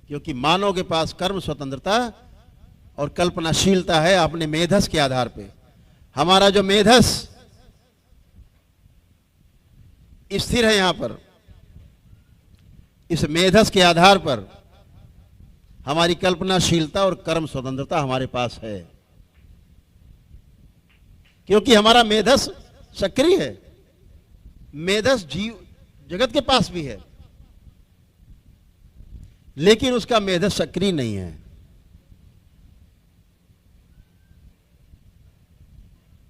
क्योंकि मानव के पास कर्म स्वतंत्रता और कल्पनाशीलता है अपने मेधस के आधार पे। हमारा जो मेधस स्थिर है यहां पर, इस मेधस के आधार पर हमारी कल्पनाशीलता और कर्म स्वतंत्रता हमारे पास है, क्योंकि हमारा मेधस सक्रिय है। मेधस जीव जगत के पास भी है, लेकिन उसका मेधस सक्रिय नहीं है।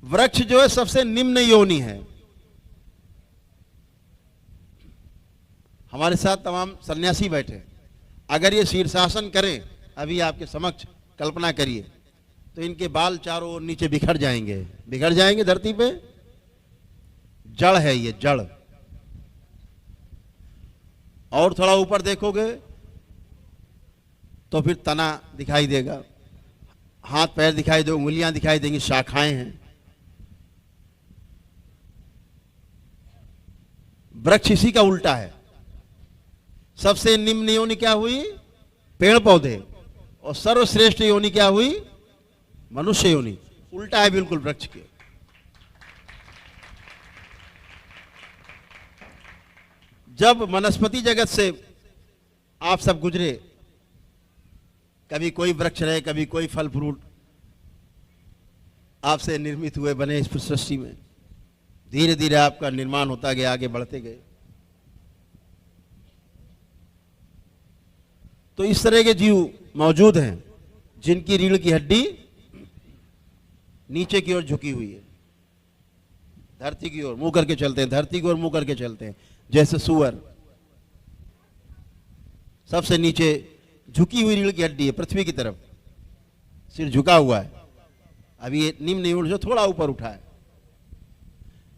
वृक्ष जो है सबसे निम्न योनि है। हमारे साथ तमाम सन्यासी बैठे, अगर ये शीर्षासन करें अभी आपके समक्ष, कल्पना करिए, तो इनके बाल चारों ओर नीचे बिखर जाएंगे, बिखर जाएंगे धरती पे। जड़ है ये, जड़। और थोड़ा ऊपर देखोगे तो फिर तना दिखाई देगा, हाथ पैर दिखाई दे, उंगलियां दिखाई देंगी, शाखाएं हैं। वृक्ष इसी का उल्टा है। सबसे निम्न योनि क्या हुई? पेड़ पौधे। और सर्वश्रेष्ठ योनि क्या हुई? मनुष्य योनि। उल्टा है बिल्कुल वृक्ष के। जब वनस्पति जगत से आप सब गुजरे, कभी कोई वृक्ष रहे, कभी कोई फल फ्रूट आपसे निर्मित हुए, बने इस सृष्टि में, धीरे धीरे आपका निर्माण होता गया, आगे बढ़ते गए। तो इस तरह के जीव मौजूद हैं जिनकी रीढ़ की हड्डी नीचे की ओर झुकी हुई है, धरती की ओर मुंह करके चलते हैं, धरती की ओर मुंह करके चलते हैं। जैसे सुअर सबसे नीचे झुकी हुई रीढ़ की हड्डी है, पृथ्वी की तरफ सिर झुका हुआ है। अभी ये निम्न रीढ़ जो थोड़ा ऊपर उठा है,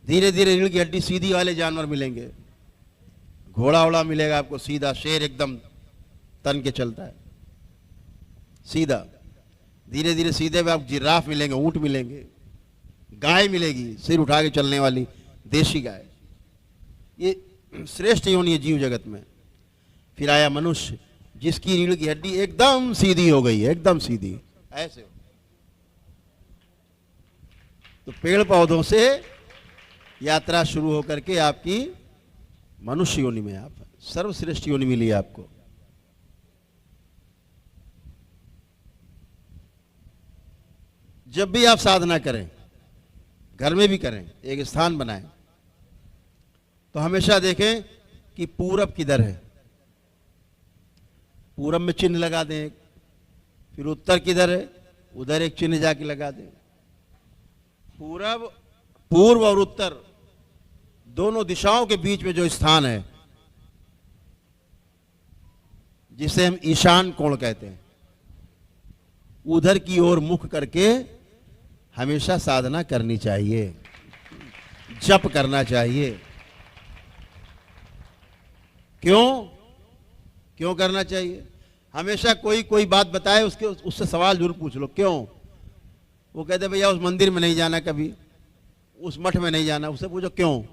धीरे धीरे रीढ़ की हड्डी सीधी वाले जानवर मिलेंगे, घोड़ा वोड़ा मिलेगा आपको सीधा, शेर एकदम तन के चलता है सीधा। धीरे धीरे सीधे में आप जिराफ मिलेंगे, ऊंट मिलेंगे, गाय मिलेगी सिर उठा के चलने वाली देशी गाय। ये श्रेष्ठ योनि है जीव जगत में। फिर आया मनुष्य जिसकी रीढ़ की हड्डी एकदम सीधी हो गई है, एकदम सीधी ऐसे हो। तो पेड़ पौधों से यात्रा शुरू होकर के आपकी मनुष्य योनि में आप सर्वश्रेष्ठ योनि मिली आपको। जब भी आप साधना करें, घर में भी करें, एक स्थान बनाएं, तो हमेशा देखें कि पूरब किधर है। पूरब में चिन्ह लगा दें। फिर उत्तर किधर है, उधर एक चिन्ह जाके लगा दें। पूर्व और उत्तर दोनों दिशाओं के बीच में जो स्थान है, जिसे हम ईशान कोण कहते हैं, उधर की ओर मुख करके हमेशा साधना करनी चाहिए, जप करना चाहिए। क्यों करना चाहिए? हमेशा कोई बात बताए, उससे सवाल जरूर पूछ लो क्यों। वो कहते भैया उस मंदिर में नहीं जाना, कभी उस मठ में नहीं जाना। उससे पूछो क्यों?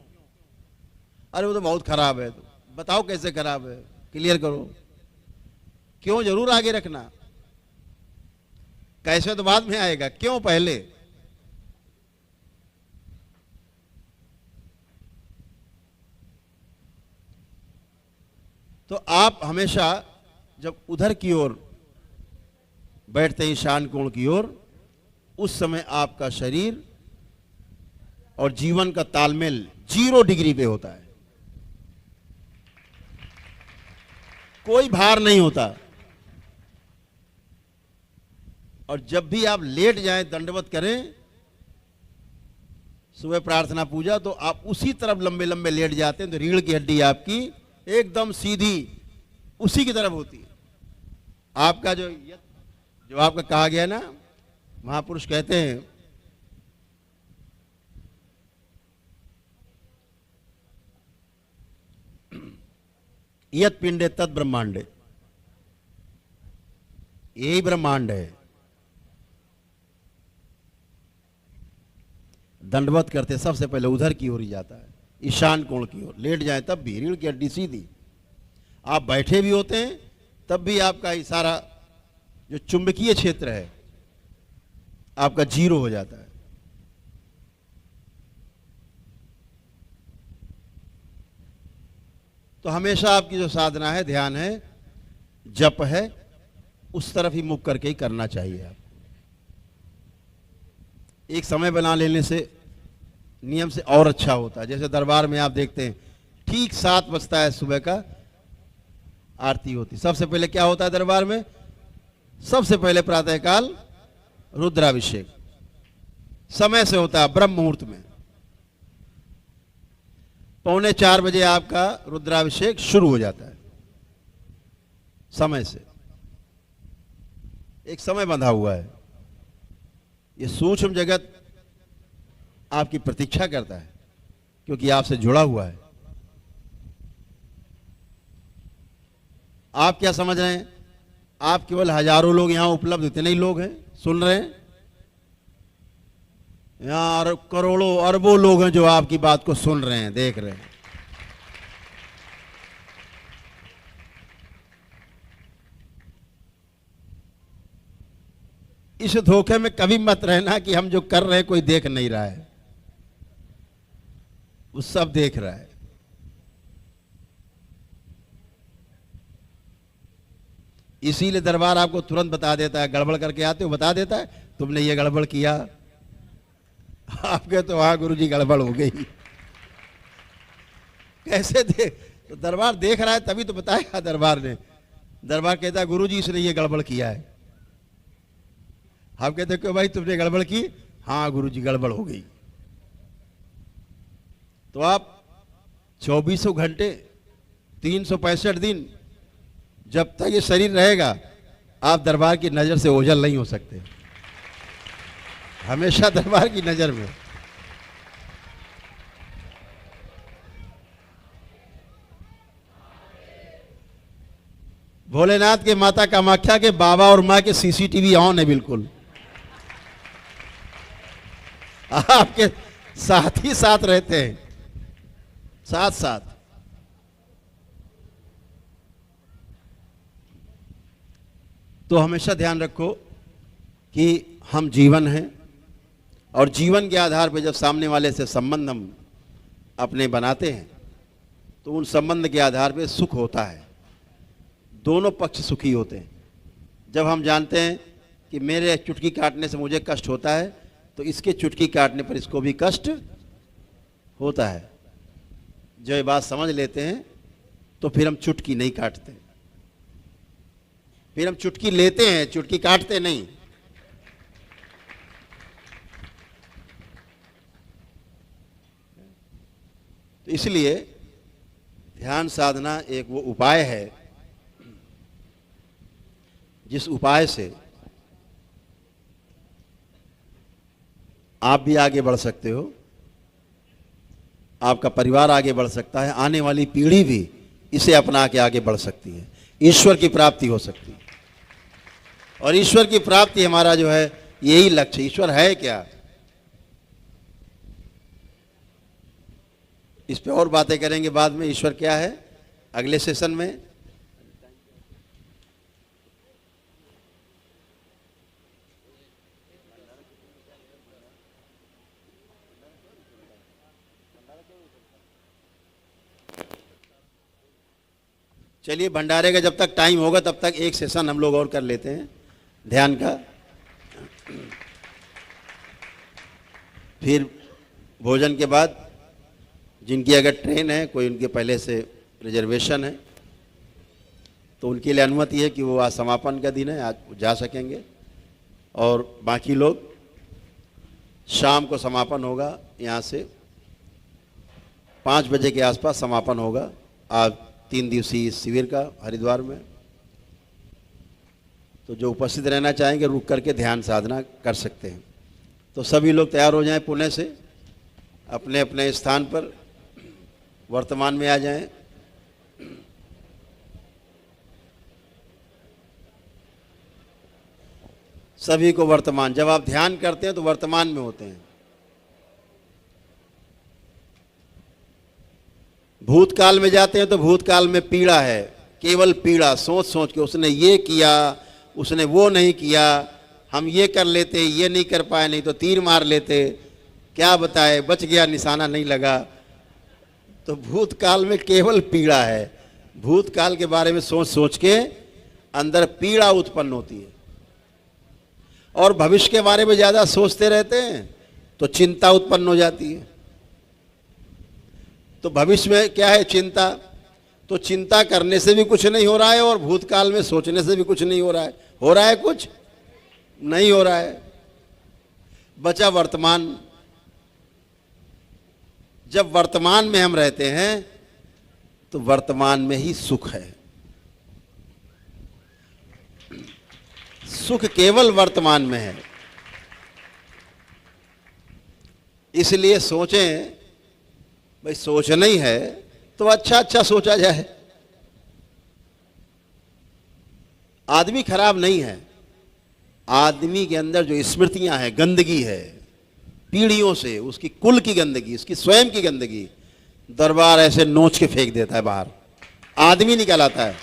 अरे वो तो बहुत खराब है। तो बताओ कैसे खराब है, क्लियर करो। क्यों जरूर आगे रखना, कैसे तो बाद में आएगा, क्यों पहले। तो आप हमेशा जब उधर की ओर बैठते हैं, ईशान कोण की ओर, उस समय आपका शरीर और जीवन का तालमेल 0 डिग्री पे होता है। कोई भार नहीं होता। और जब भी आप लेट जाएं, दंडवत करें, सुबह प्रार्थना पूजा, तो आप उसी तरफ लंबे लंबे लेट जाते हैं, तो रीढ़ की हड्डी आपकी एकदम सीधी उसी की तरफ होती है। आपका जो आपका कहा गया ना, महापुरुष कहते हैं यत पिंडे तद ब्रह्मांडे, यही ब्रह्मांड है। दंडवत करते सबसे पहले उधर की ओर ही जाता है, ईशान कोण की ओर। लेट जाए तब भी रीढ़ की हड्डी सीधी। आप बैठे भी होते हैं तब भी आपका ये सारा जो चुंबकीय क्षेत्र है आपका 0 हो जाता है। तो हमेशा आपकी जो साधना है, ध्यान है, जप है, उस तरफ ही मुख करके ही करना चाहिए। आप एक समय बना लेने से नियम से और अच्छा होता है। जैसे दरबार में आप देखते हैं ठीक 7 बजता है, सुबह का आरती होती। सबसे पहले क्या होता है दरबार में? सबसे पहले प्रातःकाल रुद्राभिषेक समय से होता है, ब्रह्म मुहूर्त में। 3:45 बजे आपका रुद्राभिषेक शुरू हो जाता है, समय से। एक समय बंधा हुआ है। ये सूक्ष्म जगत आपकी प्रतीक्षा करता है, क्योंकि आपसे जुड़ा हुआ है। आप क्या समझ रहे हैं? आप केवल हजारों लोग यहां उपलब्ध, इतने ही लोग हैं सुन रहे हैं? यहां करोड़ों अरबों लोग हैं जो आपकी बात को सुन रहे हैं, देख रहे हैं। इस धोखे में कभी मत रहना कि हम जो कर रहे हैं कोई देख नहीं रहा है। वो सब देख रहा है। इसीलिए दरबार आपको तुरंत बता देता है। गड़बड़ करके आते हो, बता देता है तुमने ये गड़बड़ किया। आपके तो वहां गुरुजी गड़बड़ हो गई। कैसे देख? तो दरबार देख रहा है तभी तो बताएगा दरबार ने। दरबार कहता है गुरुजी इसने ये गड़बड़ किया है। हम कहते क्यों भाई तुमने गड़बड़ की? हाँ गुरुजी गड़बड़ हो गई। तो आप 24 घंटे 365 दिन जब तक ये शरीर रहेगा आप दरबार की नजर से ओझल नहीं हो सकते। हमेशा दरबार की नजर में। भोलेनाथ के, माता कामाख्या के, बाबा और मां के सीसीटीवी ऑन है बिल्कुल। आपके साथ ही साथ रहते हैं, साथ साथ। तो हमेशा ध्यान रखो कि हम जीवन हैं, और जीवन के आधार पर जब सामने वाले से संबंध हम अपने बनाते हैं तो उन संबंध के आधार पर सुख होता है, दोनों पक्ष सुखी होते हैं। जब हम जानते हैं कि मेरे चुटकी काटने से मुझे कष्ट होता है तो इसके चुटकी काटने पर इसको भी कष्ट होता है, जो ये बात समझ लेते हैं तो फिर हम चुटकी नहीं काटते, फिर हम चुटकी लेते हैं, चुटकी काटते नहीं। तो इसलिए ध्यान साधना एक वो उपाय है जिस उपाय से आप भी आगे बढ़ सकते हो, आपका परिवार आगे बढ़ सकता है, आने वाली पीढ़ी भी इसे अपना के आगे बढ़ सकती है, ईश्वर की प्राप्ति हो सकती है। और ईश्वर की प्राप्ति हमारा जो है यही लक्ष्य। ईश्वर है क्या, इस पे और बातें करेंगे बाद में। ईश्वर क्या है अगले सेशन में। चलिए, भंडारे का जब तक टाइम होगा तब तक एक सेशन हम लोग और कर लेते हैं ध्यान का। फिर भोजन के बाद जिनकी अगर ट्रेन है, कोई उनके पहले से रिजर्वेशन है, तो उनके लिए अनुमति है कि वो आज समापन का दिन है, आज जा सकेंगे। और बाकी लोग शाम को समापन होगा, यहाँ से 5 बजे के आसपास समापन होगा आज 3 दिवसीय शिविर का हरिद्वार में। तो जो उपस्थित रहना चाहेंगे रुक करके ध्यान साधना कर सकते हैं। तो सभी लोग तैयार हो जाएं, पुणे से अपने अपने स्थान पर वर्तमान में आ जाएं। सभी को वर्तमान, जब आप ध्यान करते हैं तो वर्तमान में होते हैं। भूतकाल में जाते हैं तो भूतकाल में पीड़ा है, केवल पीड़ा, सोच सोच के उसने ये किया, उसने वो नहीं किया, हम ये कर लेते, ये नहीं कर पाए, नहीं तो तीर मार लेते, क्या बताए, बच गया, निशाना नहीं लगा। तो भूतकाल में केवल पीड़ा है। भूतकाल के बारे में सोच सोच के अंदर पीड़ा उत्पन्न होती है। और भविष्य के बारे में ज़्यादा सोचते रहते हैं तो चिंता उत्पन्न हो जाती है। तो भविष्य में क्या है, चिंता। तो चिंता करने से भी कुछ नहीं हो रहा है और भूतकाल में सोचने से भी कुछ नहीं हो रहा है। हो रहा है कुछ? नहीं हो रहा है। बचा वर्तमान। जब वर्तमान में हम रहते हैं तो वर्तमान में ही सुख है। सुख केवल वर्तमान में है। इसलिए सोचें, भाई सोचना ही है तो अच्छा अच्छा सोचा जाए। आदमी खराब नहीं है, आदमी के अंदर जो स्मृतियां हैं, गंदगी है पीढ़ियों से, उसकी कुल की गंदगी, उसकी स्वयं की गंदगी, दरबार ऐसे नोच के फेंक देता है बाहर, आदमी निकल आता है।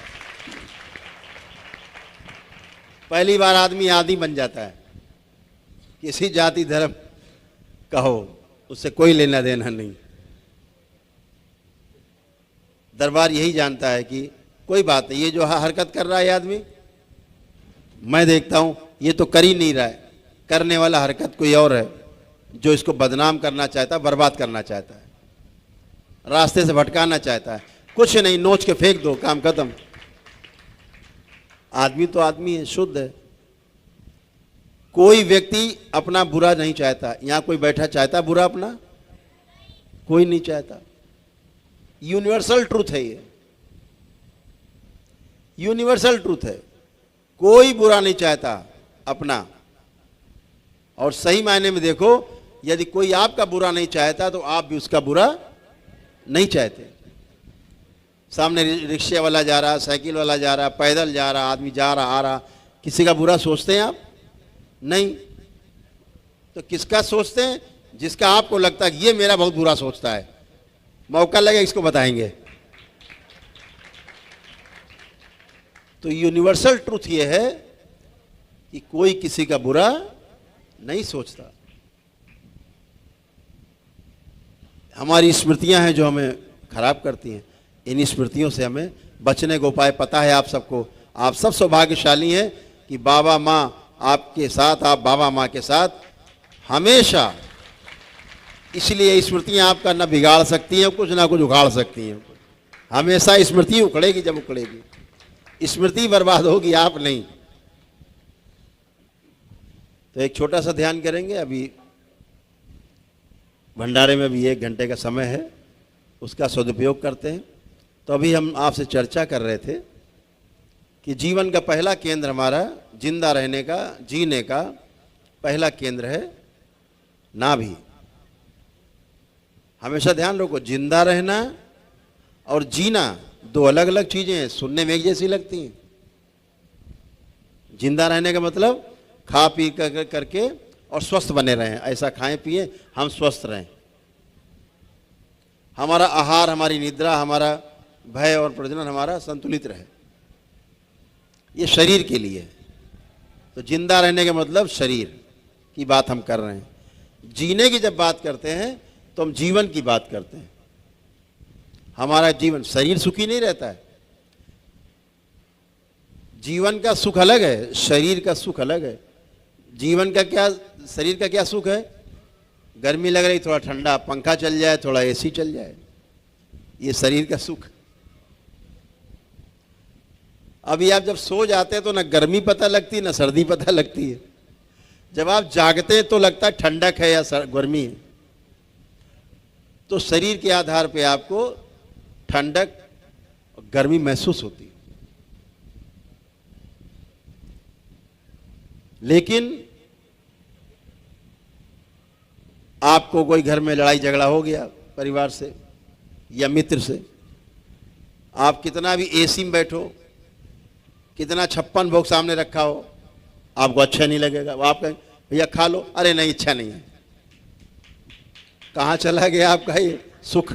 पहली बार आदमी आदि बन जाता है। किसी जाति धर्म कहो, उससे कोई लेना देना नहीं। दरबार यही जानता है कि कोई बात नहीं, ये जो हरकत कर रहा है आदमी, मैं देखता हूं ये तो कर ही नहीं रहा है, करने वाला हरकत कोई और है जो इसको बदनाम करना चाहता है, बर्बाद करना चाहता है, रास्ते से भटकाना चाहता है। कुछ नहीं, नोच के फेंक दो, काम खत्म। आदमी तो आदमी है, शुद्ध है। कोई व्यक्ति अपना बुरा नहीं चाहता। यहां कोई बैठा चाहता बुरा अपना? कोई नहीं चाहता। यूनिवर्सल ट्रूथ है ये, यूनिवर्सल ट्रूथ है। कोई बुरा नहीं चाहता अपना। और सही मायने में देखो, यदि कोई आपका बुरा नहीं चाहता तो आप भी उसका बुरा नहीं चाहते। सामने रिक्शे वाला जा रहा, साइकिल वाला जा रहा, पैदल जा रहा, आदमी जा रहा आ रहा, किसी का बुरा सोचते हैं आप? नहीं। तो किसका सोचते हैं? जिसका आपको लगता है कि ये मेरा बहुत बुरा सोचता है, मौका लगे इसको बताएंगे। तो यूनिवर्सल ट्रूथ ये है कि कोई किसी का बुरा नहीं सोचता। हमारी स्मृतियां हैं जो हमें खराब करती हैं। इन स्मृतियों से हमें बचने का उपाय पता है आप सबको। आप सब सौभाग्यशाली हैं कि बाबा माँ आपके साथ, आप बाबा माँ के साथ हमेशा। इसलिए स्मृतियां आपका न बिगाड़ सकती हैं कुछ, ना कुछ उखाड़ सकती हैं। हमेशा स्मृति उखड़ेगी जब उखड़ेगी, स्मृति बर्बाद होगी, आप नहीं। तो एक छोटा सा ध्यान करेंगे। अभी भंडारे में भी 1 घंटे का समय है, उसका सदुपयोग करते हैं। तो अभी हम आपसे चर्चा कर रहे थे कि जीवन का पहला केंद्र हमारा, जिंदा रहने का, जीने का पहला केंद्र है नाभि। हमेशा ध्यान रखो, जिंदा रहना और जीना 2 अलग अलग चीजें हैं, सुनने में एक जैसी लगती हैं। जिंदा रहने का मतलब खा पी करके और स्वस्थ बने रहें, ऐसा खाएं पिए हम स्वस्थ रहें। हमारा आहार, हमारी निद्रा, हमारा भय और प्रजनन हमारा संतुलित रहे, ये शरीर के लिए। तो जिंदा रहने का मतलब शरीर की बात हम कर रहे हैं। जीने की जब बात करते हैं तो हम जीवन की बात करते हैं। हमारा जीवन, शरीर सुखी नहीं रहता है। जीवन का सुख अलग है, शरीर का सुख अलग है। जीवन का क्या, शरीर का क्या सुख है? गर्मी लग रही, थोड़ा ठंडा पंखा चल जाए, थोड़ा एसी चल जाए, ये शरीर का सुख। अभी आप जब सो जाते हैं तो ना गर्मी पता लगती ना सर्दी पता लगती है। जब आप जागते हैं तो लगता है ठंडक है या गर्मी है। तो शरीर के आधार पे आपको ठंडक और गर्मी महसूस होती है। लेकिन आपको कोई घर में लड़ाई झगड़ा हो गया परिवार से या मित्र से, आप कितना भी एसी में बैठो, कितना 56 भोग सामने रखा हो, आपको अच्छा नहीं लगेगा। वो आप कहें भैया खा लो, अरे नहीं इच्छा नहीं है। कहाँ चला गया आपका ये सुख?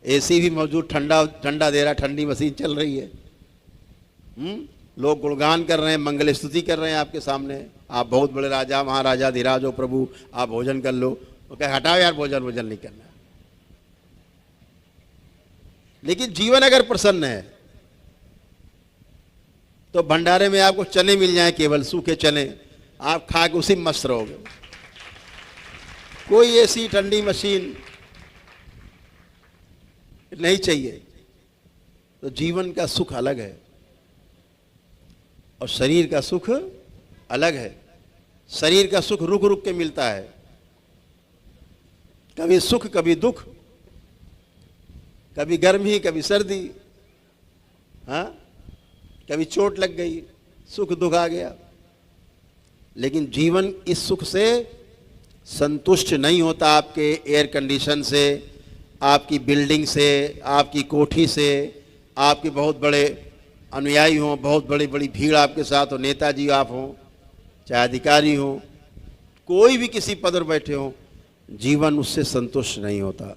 एसी भी मौजूद, ठंडा ठंडा दे रहा, ठंडी मशीन चल रही है। लोग गुणगान कर रहे हैं, मंगल स्तुति कर रहे हैं आपके सामने, आप बहुत बड़े राजा महाराजा धीराज हो प्रभु, आप भोजन कर लो। तो कहे हटाओ यार, भोजन नहीं करना। लेकिन जीवन अगर प्रसन्न है तो भंडारे में आपको चने मिल जाए, केवल सूखे चने, आप खा के उसी में मस्त रहोगे। कोई ऐसी ठंडी मशीन नहीं चाहिए। तो जीवन का सुख अलग है और शरीर का सुख अलग है। शरीर का सुख रुक रुक के मिलता है, कभी सुख कभी दुख, कभी गर्मी कभी सर्दी, हाँ, कभी चोट लग गई, सुख दुख आ गया। लेकिन जीवन इस सुख से संतुष्ट नहीं होता। आपके एयर कंडीशन से, आपकी बिल्डिंग से, आपकी कोठी से, आपके बहुत बड़े अनुयायी हों, बहुत बड़ी बड़ी भीड़ आपके साथ हो, नेताजी आप हों, चाहे अधिकारी हों, कोई भी किसी पद पर बैठे हों, जीवन उससे संतुष्ट नहीं होता।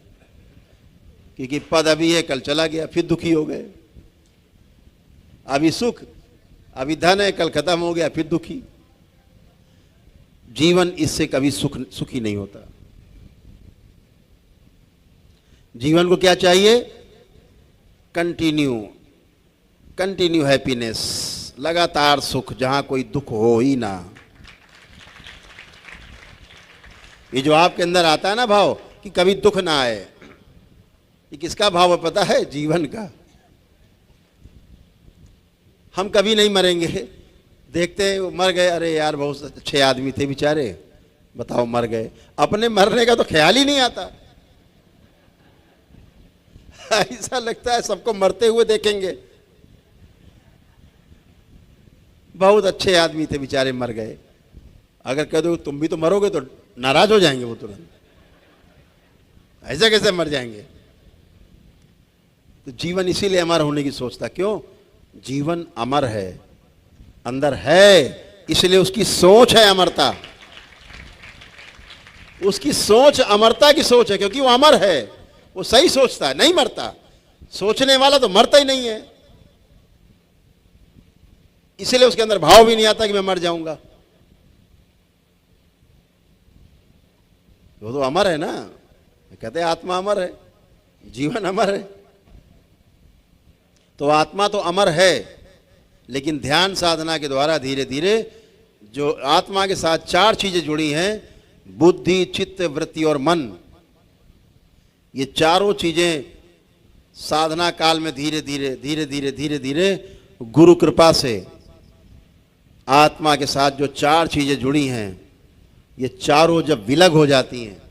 क्योंकि पद अभी है, कल चला गया, फिर दुखी हो गए। अभी सुख, अभी धन है, कल खत्म हो गया, फिर दुखी। जीवन इससे कभी सुखी नहीं होता। जीवन को क्या चाहिए? कंटिन्यू हैप्पीनेस, लगातार सुख, जहां कोई दुख हो ही ना। ये जो आपके अंदर आता है ना भाव कि कभी दुख ना आए, ये किसका भाव है पता है? जीवन का। हम कभी नहीं मरेंगे, देखते हैं वो मर गए, अरे यार बहुत अच्छे आदमी थे बेचारे, बताओ मर गए। अपने मरने का तो ख्याल ही नहीं आता। ऐसा लगता है सबको मरते हुए देखेंगे, बहुत अच्छे आदमी थे बेचारे मर गए। अगर कह दो तुम भी तो मरोगे तो नाराज हो जाएंगे वो तुरंत, ऐसा कैसे मर जाएंगे? तो जीवन इसीलिए अमर होने की सोचता। क्यों? जीवन अमर है, अंदर है, इसलिए उसकी सोच है अमरता। उसकी सोच अमरता की सोच है, क्योंकि वो अमर है, वो सही सोचता है, नहीं मरता। सोचने वाला तो मरता ही नहीं है, इसलिए उसके अंदर भाव भी नहीं आता कि मैं मर जाऊंगा। वो तो अमर है ना, कहते हैं आत्मा अमर है, जीवन अमर है। तो आत्मा तो अमर है, लेकिन ध्यान साधना के द्वारा धीरे धीरे जो आत्मा के साथ चार चीजें जुड़ी हैं, बुद्धि, चित्त, वृत्ति और मन, ये चारों चीजें साधना काल में धीरे धीरे धीरे धीरे धीरे धीरे गुरु कृपा से आत्मा के साथ जो चार चीजें जुड़ी हैं, ये चारों जब विलग हो जाती हैं,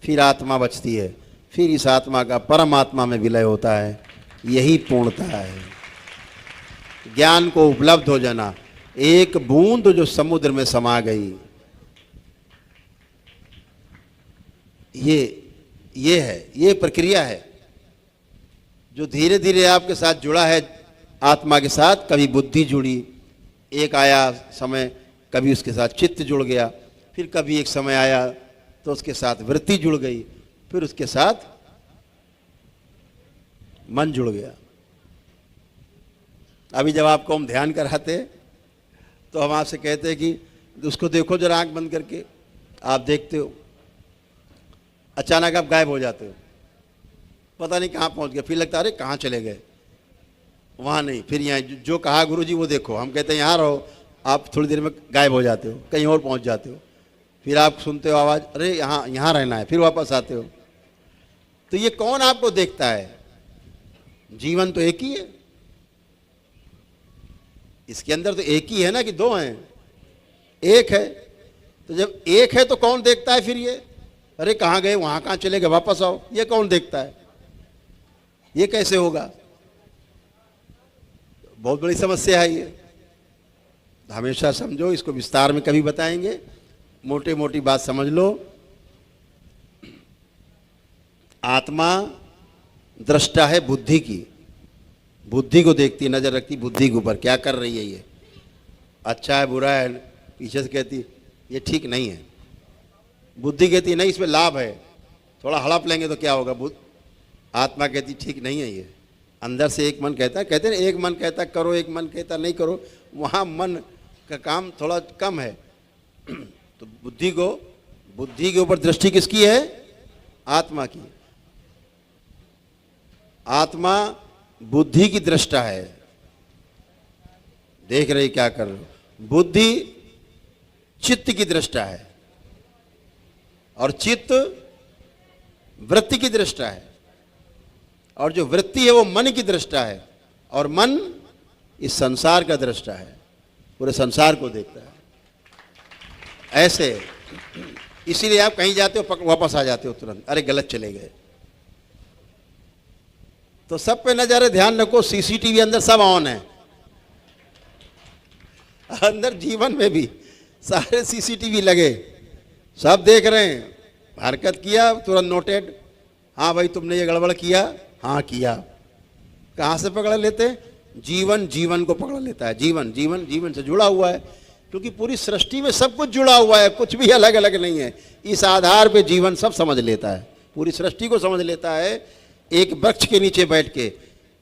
फिर आत्मा बचती है, फिर इस आत्मा का परमात्मा में विलय होता है। यही पूर्णता है। ज्ञान को उपलब्ध हो जाना, एक बूंद जो समुद्र में समा गई, ये है, ये प्रक्रिया है जो धीरे धीरे आपके साथ जुड़ा है आत्मा के साथ। कभी बुद्धि जुड़ी, एक आया समय, कभी उसके साथ चित्त जुड़ गया, फिर कभी एक समय आया तो उसके साथ वृत्ति जुड़ गई, फिर उसके साथ मन जुड़ गया। अभी जब आपको हम ध्यान कराते तो हम आपसे कहते हैं कि उसको देखो जरा आंख बंद करके, आप देखते हो, अचानक आप गायब हो जाते हो, पता नहीं कहाँ पहुँच गए, फिर लगता है अरे कहाँ चले गए, वहाँ नहीं, फिर यहाँ जो कहा गुरुजी वो देखो, हम कहते हैं यहाँ रहो, आप थोड़ी देर में गायब हो जाते हो, कहीं और पहुँच जाते हो, फिर आप सुनते हो आवाज़, अरे यहाँ रहना है, फिर वापस आते हो। तो ये कौन आपको देखता है? जीवन तो एक ही है, इसके अंदर तो एक ही है ना, कि दो हैं? एक है। तो जब एक है तो कौन देखता है फिर ये? अरे कहाँ गए, वहाँ कहाँ चले गए, वापस आओ, ये कौन देखता है? ये कैसे होगा? बहुत बड़ी समस्या है ये, हमेशा समझो, इसको विस्तार में कभी बताएंगे, मोटी मोटी बात समझ लो। आत्मा दृष्टा है बुद्धि की, बुद्धि को देखती, नजर रखती बुद्धि के ऊपर, क्या कर रही है ये, अच्छा है बुरा है, पीछे से कहती ये ठीक नहीं है, बुद्धि कहती नहीं इसमें लाभ है, थोड़ा हड़प लेंगे तो क्या होगा, आत्मा कहती ठीक नहीं है ये। अंदर से एक मन कहता है, कहते हैं एक मन कहता करो, एक मन कहता नहीं करो, वहाँ मन का काम थोड़ा कम है। तो बुद्धि के ऊपर दृष्टि किसकी है? आत्मा की। आत्मा बुद्धि की दृष्टा है, देख रही क्या कर रहे हो। बुद्धि चित्त की दृष्टा है, और चित्त वृत्ति की दृष्टा है, और जो वृत्ति है वो मन की दृष्टा है, और मन इस संसार का दृष्टा है, पूरे संसार को देखता है। ऐसे इसीलिए आप कहीं जाते हो वापस आ जाते हो तुरंत, अरे गलत चले गए। तो सब पे नजर है, ध्यान रखो, सीसीटीवी अंदर सब ऑन है, अंदर जीवन में भी सारे सीसीटीवी लगे, सब देख रहे हैं। हरकत किया तुरंत नोटेड, हाँ भाई तुमने ये गड़बड़ किया, हाँ किया। कहाँ से पकड़ लेते? जीवन जीवन को पकड़ लेता है। जीवन जीवन जीवन से जुड़ा हुआ है, क्योंकि पूरी सृष्टि में सब कुछ जुड़ा हुआ है, कुछ भी अलग अलग नहीं है। इस आधार पे जीवन सब समझ लेता है, पूरी सृष्टि को समझ लेता है। एक वृक्ष के नीचे बैठ के,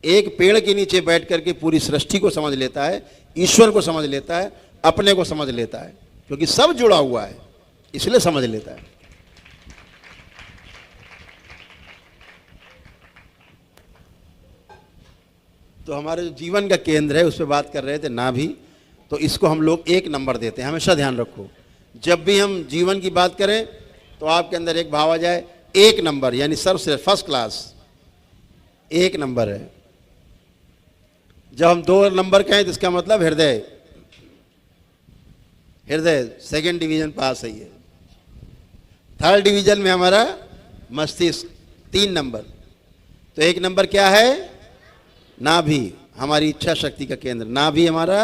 एक पेड़ के नीचे बैठ करके पूरी सृष्टि को समझ लेता है, ईश्वर को समझ लेता है, अपने को समझ लेता है, क्योंकि सब जुड़ा हुआ है, इसलिए समझ लेता है। तो हमारे जो जीवन का केंद्र है उस पर बात कर रहे थे, नाभि। तो इसको हम लोग 1 नंबर देते हैं, हमेशा ध्यान रखो। जब भी हम जीवन की बात करें तो आपके अंदर एक भाव आ जाए, 1 नंबर, यानी सर्वश्रेष्ठ, फर्स्ट क्लास, 1 नंबर है। जब हम 2 नंबर कहें तो इसका मतलब हृदय, हृदय 2nd डिवीजन पास है ये। 3rd डिवीजन में हमारा मस्तिष्क, 3 नंबर। तो 1 नंबर क्या है? नाभि, हमारी इच्छा शक्ति का केंद्र, नाभि हमारा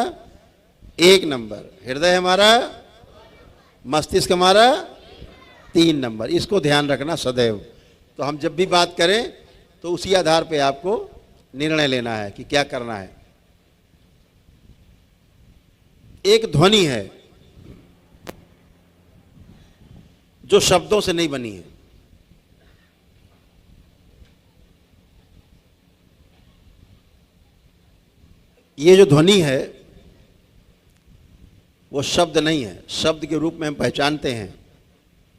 1 नंबर, हृदय हमारा, मस्तिष्क हमारा 3 नंबर। इसको ध्यान रखना सदैव। तो हम जब भी बात करें तो उसी आधार पे आपको निर्णय लेना है कि क्या करना है। एक ध्वनि है, जो शब्दों से नहीं बनी है। ये जो ध्वनि है वो शब्द नहीं है, शब्द के रूप में हम पहचानते हैं,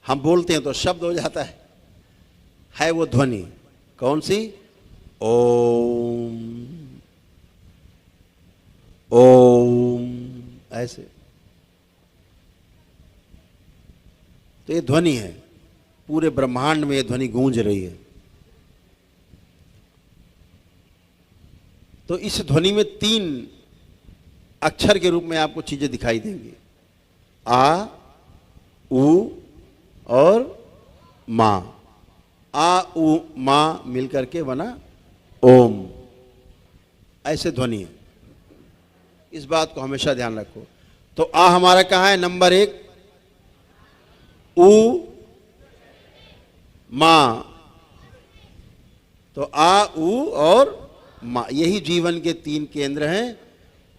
हम बोलते हैं तो शब्द हो जाता है वो ध्वनि। कौन सी? ओम, ओम, ऐसे। तो ये ध्वनि है, पूरे ब्रह्मांड में ये ध्वनि गूंज रही है। तो इस ध्वनि में 3 अक्षर के रूप में आपको चीजें दिखाई देंगी, आ, उ और मा। आ, उ, मा मिलकर के बना ओम, ऐसे ध्वनि है। इस बात को हमेशा ध्यान रखो। तो आ हमारा कहाँ है? नंबर 1, उ, मा। तो आ, उ और मा, यही जीवन के 3 केंद्र हैं।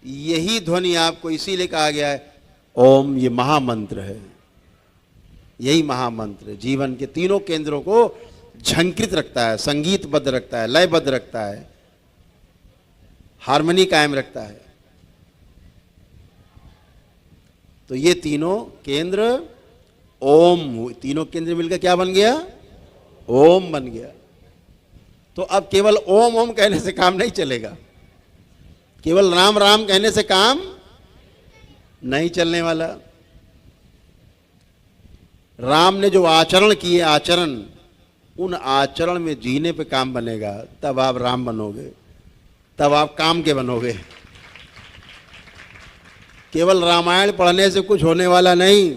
यही ध्वनि आपको इसीलिए कहा गया है ओम, ये महामंत्र है। यही महामंत्र जीवन के तीनों केंद्रों को झंकृत रखता है, संगीतबद्ध रखता है, लयबद्ध रखता है, हार्मनी कायम रखता है। तो ये तीनों केंद्र ओम, तीनों केंद्र मिलकर क्या बन गया? ओम बन गया। तो अब केवल ओम ओम कहने से काम नहीं चलेगा, केवल राम राम कहने से काम नहीं चलने वाला। राम ने जो आचरण किए, आचरण, उन आचरण में जीने पे काम बनेगा, तब आप राम बनोगे, तब आप काम के बनोगे। केवल रामायण पढ़ने से कुछ होने वाला नहीं,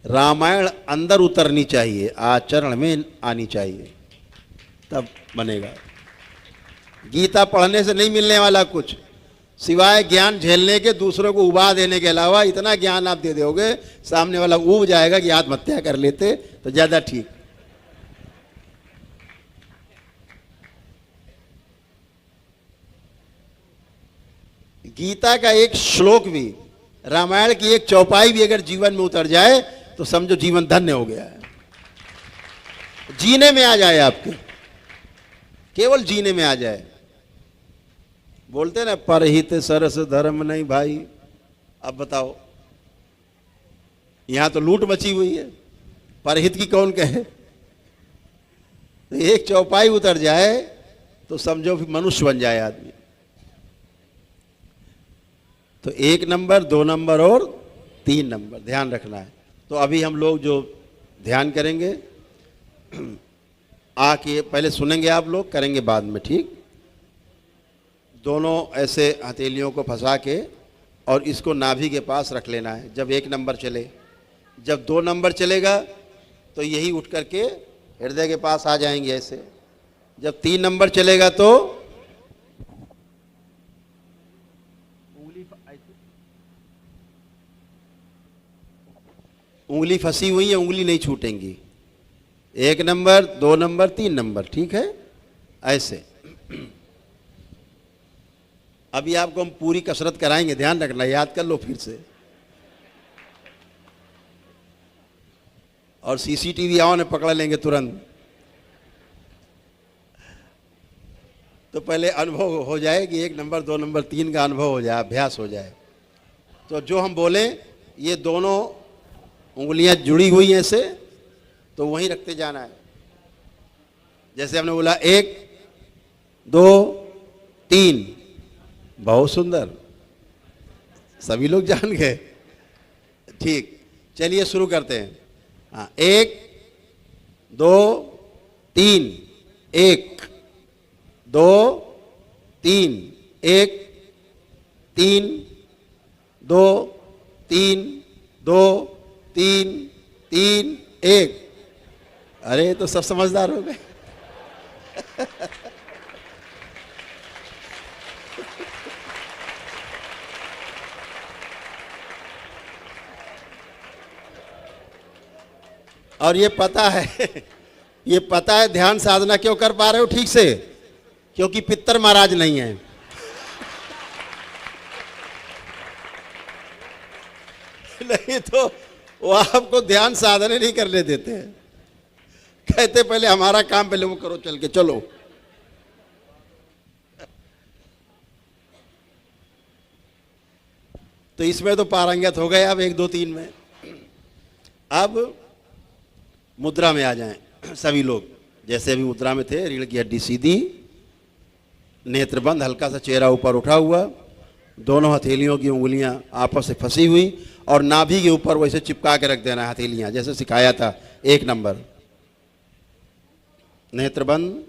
रामायण अंदर उतरनी चाहिए, आचरण में आनी चाहिए, तब बनेगा। गीता पढ़ने से नहीं मिलने वाला कुछ, सिवाय ज्ञान झेलने के, दूसरों को उबा देने के अलावा। इतना ज्ञान आप दे दोगे, सामने वाला उब जाएगा कि आत्महत्या कर लेते तो ज्यादा ठीक। गीता का एक श्लोक भी, रामायण की एक चौपाई भी अगर जीवन में उतर जाए तो समझो जीवन धन्य हो गया है। जीने में आ जाए, आपके केवल जीने में आ जाए। बोलते ना, परहित सरस धर्म नहीं भाई। अब बताओ, यहां तो लूट मची हुई है, परहित की कौन कहे? तो एक चौपाई उतर जाए तो समझो फिर मनुष्य बन जाए आदमी। तो 1 नंबर, 2 नंबर और 3 नंबर ध्यान रखना है। तो अभी हम लोग जो ध्यान करेंगे, आके पहले सुनेंगे आप लोग, करेंगे बाद में, ठीक? दोनों ऐसे हथेलियों को फंसा के और इसको नाभि के पास रख लेना है जब 1 नंबर चले। जब 2 नंबर चलेगा तो यही उठ करके हृदय के पास आ जाएंगे ऐसे। जब 3 नंबर चलेगा तो उंगली फंसी हुई है, उंगली नहीं छूटेंगी। 1 नंबर, 2 नंबर, 3 नंबर, ठीक है? ऐसे। अभी आपको हम पूरी कसरत कराएंगे, ध्यान रखना, याद कर लो फिर से। और सीसीटीवी आओ ने पकड़ लेंगे तुरंत। तो पहले अनुभव हो जाए कि 1 नंबर, 2 नंबर, 3 का अनुभव हो जाए, अभ्यास हो जाए। तो जो हम बोले, ये दोनों उंगलियां जुड़ी हुई हैं ऐसे, तो वहीं रखते जाना है। जैसे हमने बोला 1, 2, 3, बहुत सुंदर, सभी लोग जान गए, ठीक। चलिए शुरू करते हैं। हाँ, 1, 2, 3, 1, 2, 3, 1, 3, 2, 3, 2, 3, 3, 1। अरे तो सब समझदार हो गए। और ये पता है ध्यान साधना क्यों कर पा रहे हो ठीक से? क्योंकि पितर महाराज नहीं है। नहीं तो वो आपको ध्यान साधने नहीं करने देते हैं, कहते पहले हमारा काम पहले वो करो, चल के चलो। तो इसमें तो पारंगत हो गए अब 1 2 3 में। अब मुद्रा में आ जाएं सभी लोग, जैसे अभी मुद्रा में थे, रीढ़ की हड्डी सीधी, नेत्र बंद, हल्का सा चेहरा ऊपर उठा हुआ, दोनों हथेलियों की उंगलियां आपस से फंसी हुई, और नाभि के ऊपर वैसे चिपका के रख देना है हथेलियां, जैसे सिखाया था 1 नंबर। नेत्र बंद,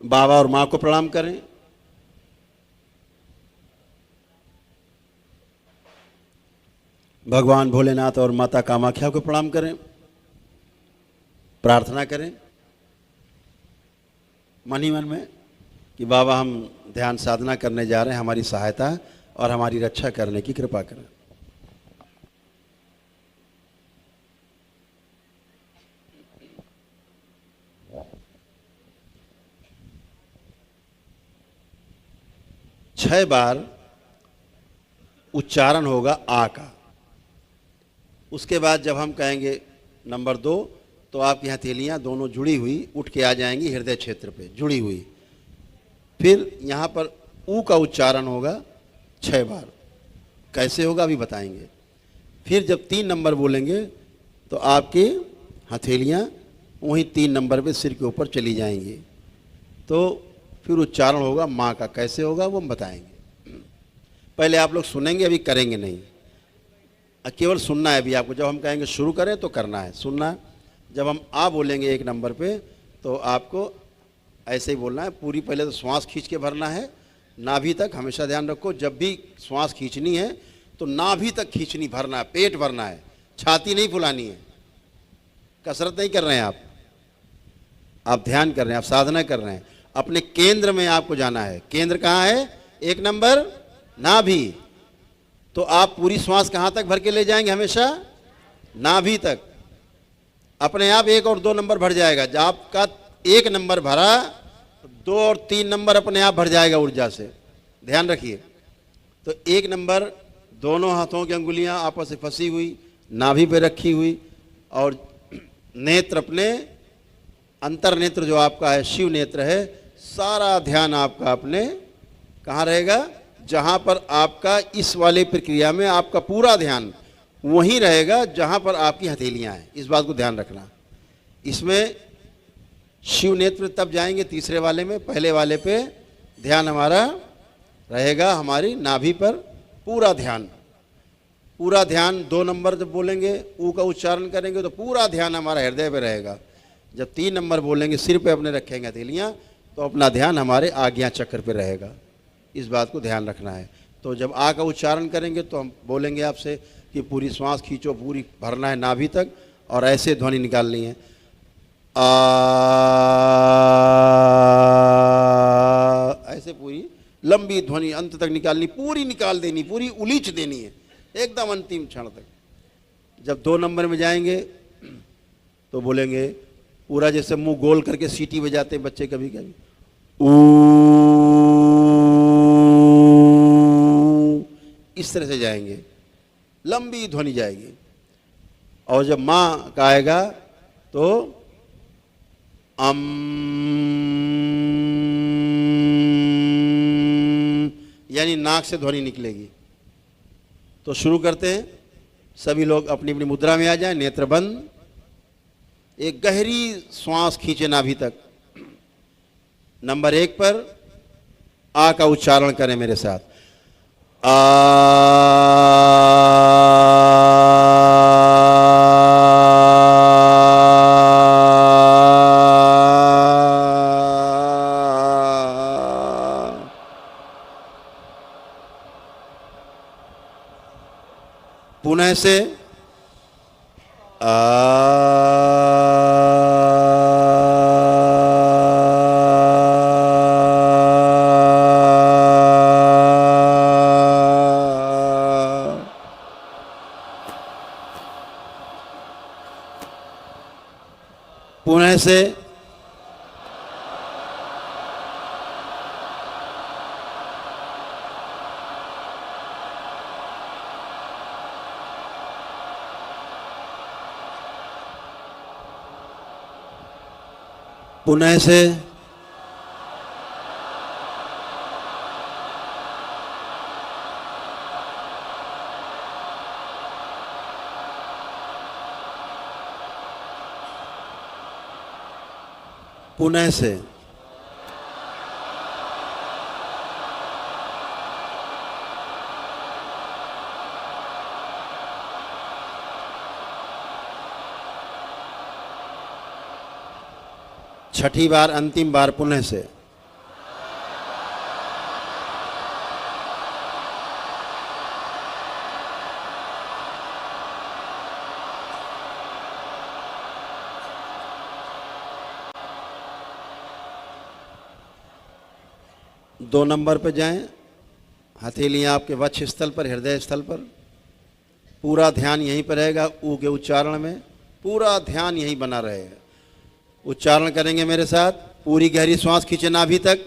बाबा और माँ को प्रणाम करें। भगवान भोलेनाथ और माता कामाख्या को प्रणाम करें। प्रार्थना करें मन ही मन में कि बाबा हम ध्यान साधना करने जा रहे हैं, हमारी सहायता और हमारी रक्षा करने की कृपा करें। छह बार उच्चारण होगा आ का। उसके बाद जब हम कहेंगे नंबर 2, तो आपकी हथेलियां दोनों जुड़ी हुई उठ के आ जाएंगी हृदय क्षेत्र पे, जुड़ी हुई। फिर यहाँ पर ऊ का उच्चारण होगा 6 बार। कैसे होगा अभी बताएंगे। फिर जब 3 नंबर बोलेंगे तो आपकी हथेलियां वहीं 3 नंबर पे सिर के ऊपर चली जाएंगी। तो फिर उच्चारण होगा माँ का। कैसे होगा वो हम बताएंगे। पहले आप लोग सुनेंगे, अभी करेंगे नहीं, केवल सुनना है अभी आपको। जब हम कहेंगे शुरू करें तो करना है, सुनना। जब हम आ बोलेंगे 1 नंबर पे तो आपको ऐसे ही बोलना है। पूरी पहले तो श्वास खींच के भरना है नाभि तक। हमेशा ध्यान रखो, जब भी श्वास खींचनी है तो नाभि तक खींचनी, भरना है, पेट भरना है, छाती नहीं फुलानी है। कसरत नहीं कर रहे हैं आप ध्यान कर रहे हैं, आप साधना कर रहे हैं। अपने केंद्र में आपको जाना है। केंद्र कहाँ है? 1 नंबर नाभि। तो आप पूरी श्वास कहाँ तक भर के ले जाएंगे? हमेशा नाभि तक। अपने आप 1 और 2 नंबर भर जाएगा। जब आपका 1 नंबर भरा, 2 और 3 नंबर अपने आप भर जाएगा ऊर्जा से। ध्यान रखिए। तो 1 नंबर, दोनों हाथों की अंगुलियां आपस से फंसी हुई, नाभि पे रखी हुई, और नेत्र अपने अंतर नेत्र जो आपका है, शिव नेत्र है, सारा ध्यान आपका अपने कहाँ रहेगा? जहाँ पर आपका इस वाले प्रक्रिया में आपका पूरा ध्यान वहीं रहेगा जहाँ पर आपकी हथेलियाँ हैं। इस बात को ध्यान रखना। इसमें शिव नेत्र तब जाएंगे तीसरे वाले में। पहले वाले पे ध्यान हमारा रहेगा हमारी नाभि पर, पूरा ध्यान। पूरा ध्यान 2 नंबर जब बोलेंगे ऊ का उच्चारण करेंगे तो पूरा ध्यान हमारा हृदय पे रहेगा। जब 3 नंबर बोलेंगे सिर पे अपने रखेंगे हथेलियाँ, तो अपना ध्यान हमारे आज्ञा चक्र पे रहेगा। इस बात को ध्यान रखना है। तो जब आ का उच्चारण करेंगे तो हम बोलेंगे आपसे कि पूरी श्वास खींचो, पूरी भरना है नाभि तक, और ऐसे ध्वनि निकालनी है। आ, ऐसे पूरी लंबी ध्वनि अंत तक निकालनी, पूरी निकाल देनी, पूरी उलीच देनी है एकदम अंतिम क्षण तक। जब 2 नंबर में जाएंगे तो बोलेंगे पूरा, जैसे मुंह गोल करके सीटी बजाते हैं बच्चे कभी कभी, इस तरह से जाएंगे, लंबी ध्वनि जाएगी। और जब माँ का आएगा तो यानी नाक से ध्वनि निकलेगी। तो शुरू करते हैं। सभी लोग अपनी अपनी मुद्रा में आ जाएं, नेत्र बंद, एक गहरी श्वास खींचे नाभि तक। नंबर 1 पर आ का उच्चारण करें मेरे साथ। आ, पुनः से पुनः से पुनः से पुनः से छठी बार अंतिम बार पुनः से दो नंबर पे जाएं, हथेलियां आपके वक्ष स्थल पर, हृदय स्थल पर, पूरा ध्यान यहीं पर रहेगा। ऊ के उच्चारण में पूरा ध्यान यहीं बना रहेगा। उच्चारण करेंगे मेरे साथ, पूरी गहरी श्वास खींचे नाभि तक।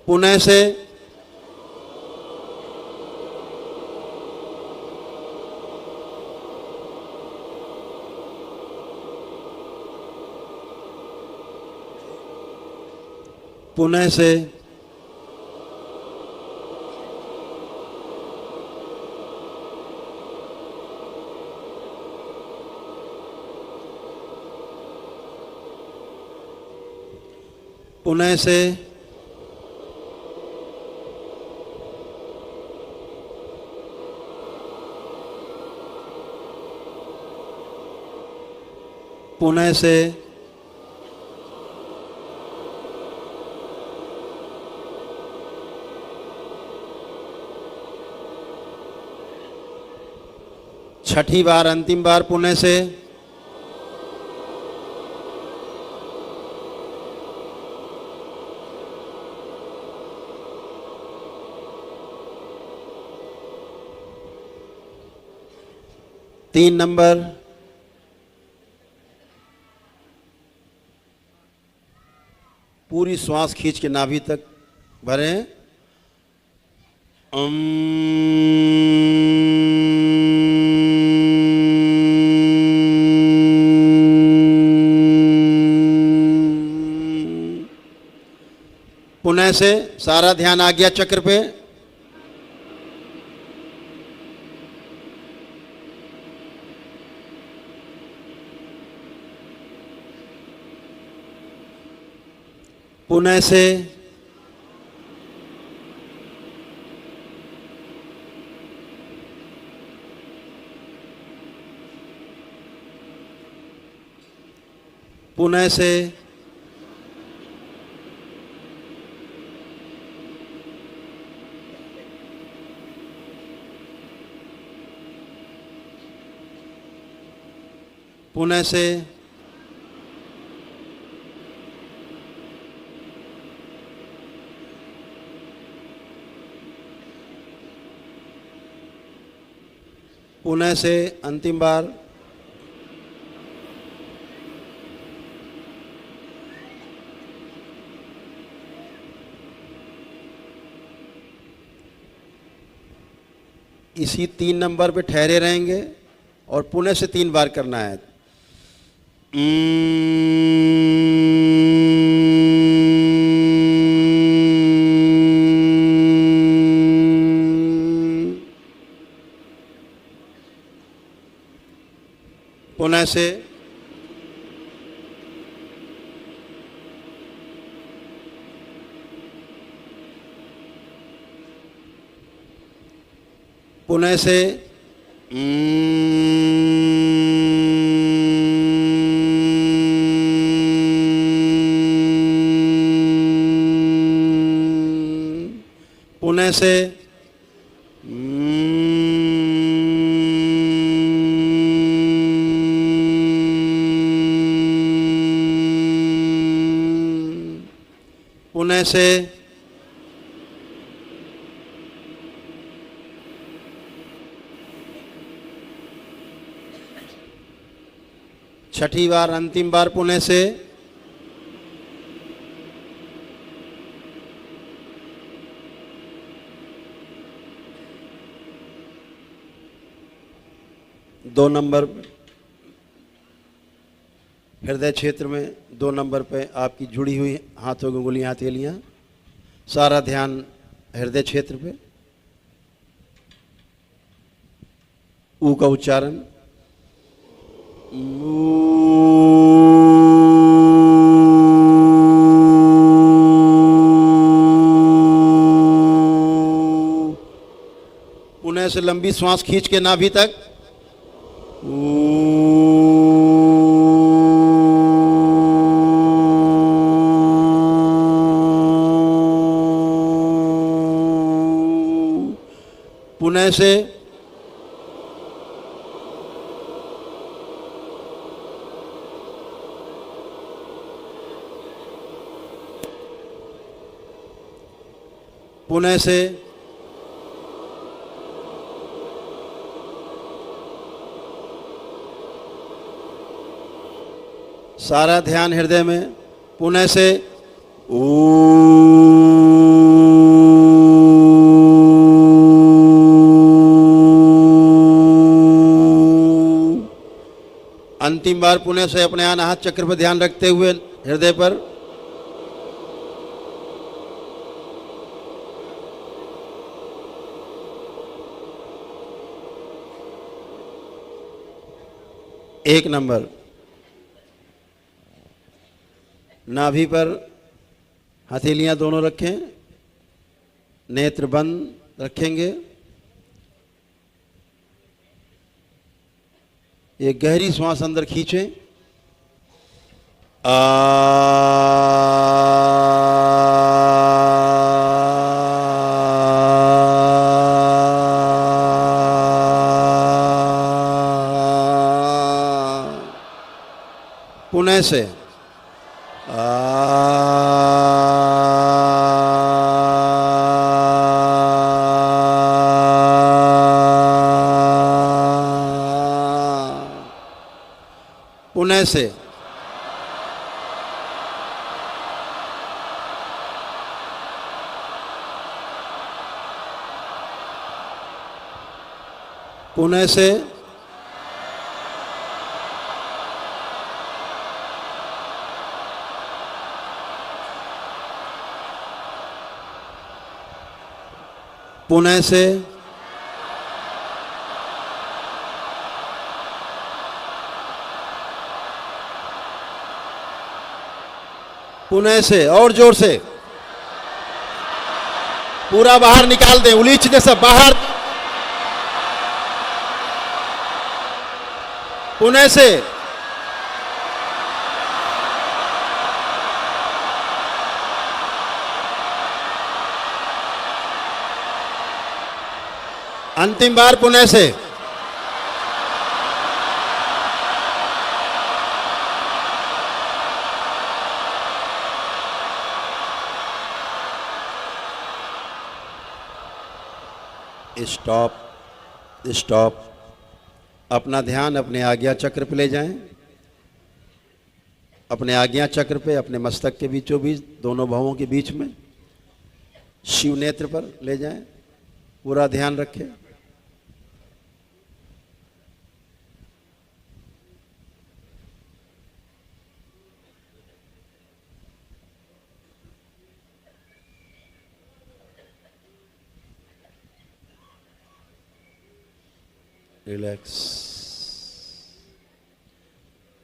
पुनः से पुनः से पुनः से पुनः से छठी बार अंतिम बार पुनः से तीन नंबर पूरी श्वास खींच के नाभि तक भरें। पुनः से सारा ध्यान आज्ञा चक्र पे। पुनः से पुनः से पुनः से पुनः से अंतिम बार। इसी तीन नंबर पे ठहरे रहेंगे और पुनः से 3 बार करना है। पुनः से पुनः से पुनः से पुनः से छठी बार अंतिम बार पुनः से 2 नंबर हृदय क्षेत्र में 2 नंबर पे आपकी जुड़ी हुई हाथों की उंगलियां हथेलियां, सारा ध्यान हृदय क्षेत्र पे। ऊ का उच्चारण पुनः से लंबी श्वास खींच के नाभि तक। पुनः से पुनः से सारा ध्यान हृदय में। पुनः से अंतिम बार पुनः से अपने अनाहत चक्र पर ध्यान रखते हुए हृदय पर। एक नंबर नाभि पर हथेलियां दोनों रखें, नेत्र बंद रखेंगे। एक गहरी श्वास अंदर खींचें। पुनः से पुनः से पुनः से पुनः से पुनः से और जोर से पूरा बाहर निकाल दें, उलीच दे सब बाहर। पुनः से अंतिम बार पुनः से स्टॉप स्टॉप। अपना ध्यान अपने आज्ञा चक्र पे ले जाएं। अपने आज्ञा चक्र पे, अपने मस्तक के बीचों बीच, दोनों भवों के बीच में शिव नेत्र पर ले जाएं। पूरा ध्यान रखें। रिलैक्स।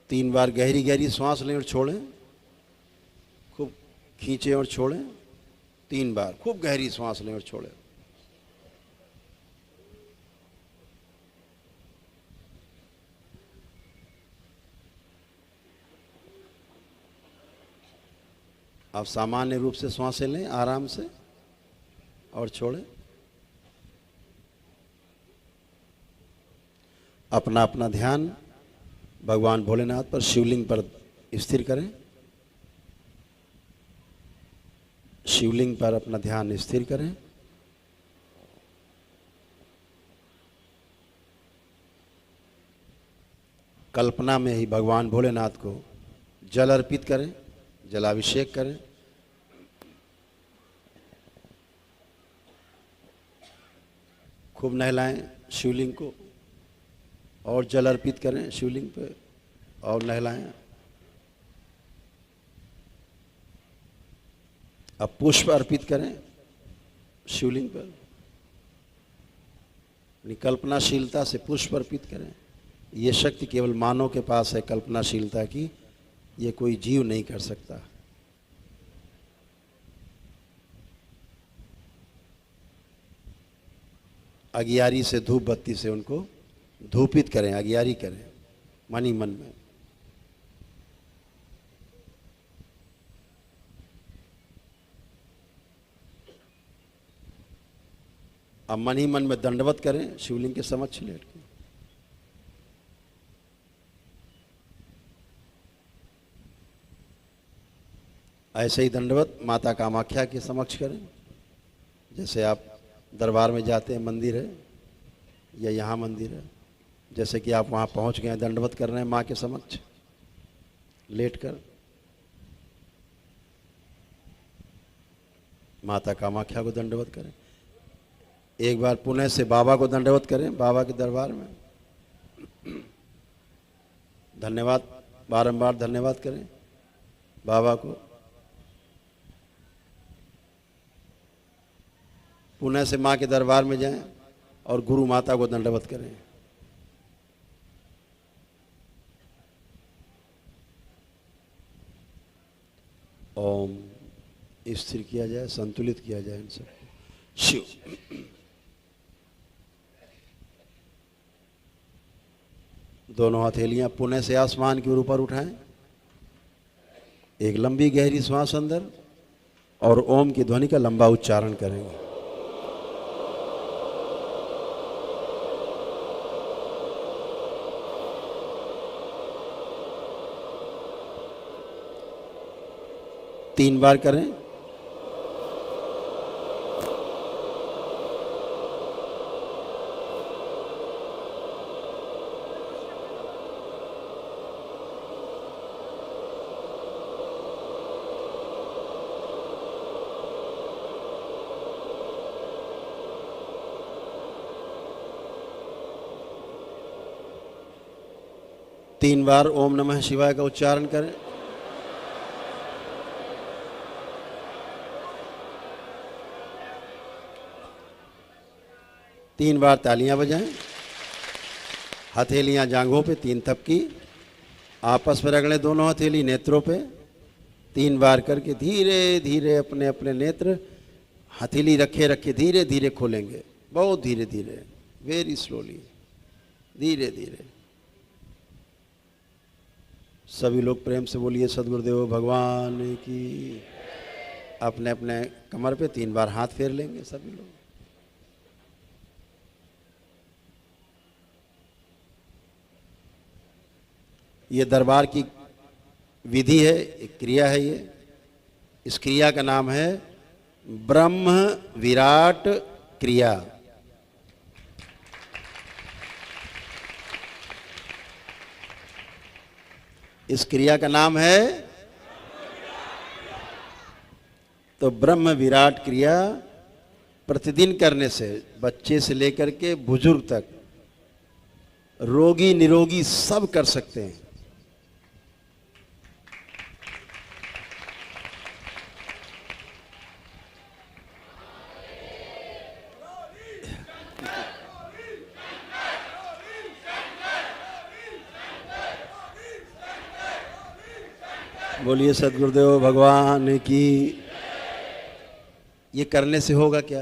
3 बार गहरी गहरी सांस लें और छोड़ें। खूब खींचें और छोड़ें। 3 बार खूब गहरी सांस लें और छोड़ें। आप सामान्य रूप से सांसें लें आराम से और छोड़ें। अपना अपना ध्यान भगवान भोलेनाथ पर, शिवलिंग पर स्थिर करें। शिवलिंग पर अपना ध्यान स्थिर करें। कल्पना में ही भगवान भोलेनाथ को जल अर्पित करें, जलाभिषेक करें। खूब नहलाएं शिवलिंग को। और जल अर्पित करें शिवलिंग पे और नहलाएं। अब पुष्प अर्पित करें शिवलिंग पर, अपनी कल्पनाशीलता से पुष्प अर्पित करें। ये शक्ति केवल मानव के पास है, कल्पनाशीलता की, ये कोई जीव नहीं कर सकता। अगियारी से, धूप बत्ती से उनको धूपित करें, अगियारी करें मन ही मन में। अब मन ही मन में दंडवत करें शिवलिंग के समक्ष लेट के। ऐसे ही दंडवत माता कामाख्या के समक्ष करें। जैसे आप दरबार में जाते हैं, मंदिर है या यहाँ मंदिर है, जैसे कि आप वहाँ पहुँच गए, दंडवत कर रहे हैं माँ के समक्ष लेटकर। माता कामाख्या को दंडवत करें। एक बार पुणे से बाबा को दंडवत करें, बाबा के दरबार में धन्यवाद, बारंबार धन्यवाद करें बाबा को। पुणे से माँ के दरबार में जाएं और गुरु माता को दंडवत करें। ओम स्थिर किया जाए, संतुलित किया जाए इन सबको। शिव। दोनों हथेलियां पुणे से आसमान के ऊपर उठाएं। एक लंबी गहरी श्वास अंदर और ओम की ध्वनि का लंबा उच्चारण करेंगे। तीन बार करें। तीन बार ओम नमः शिवाय का उच्चारण करें। तीन बार तालियां बजाएं। हथेलियां जांघों पे, तीन थपकी आपस में रगड़ें, दोनों हथेली नेत्रों पे। तीन बार करके धीरे धीरे अपने अपने नेत्र हथेली रखे रखे धीरे धीरे खोलेंगे, बहुत धीरे धीरे, वेरी स्लोली, धीरे धीरे। सभी लोग प्रेम से बोलिए सद्गुरुदेव भगवान की। अपने अपने कमर पे तीन बार हाथ फेर लेंगे सभी लोग। ये दरबार की विधि है, एक क्रिया है ये। इस क्रिया का नाम है ब्रह्म विराट क्रिया। इस क्रिया का नाम है, तो ब्रह्म विराट क्रिया प्रतिदिन करने से बच्चे से लेकर के बुजुर्ग तक, रोगी निरोगी सब कर सकते हैं। बोलिए सद्गुरुदेव भगवान की। ये करने से होगा क्या?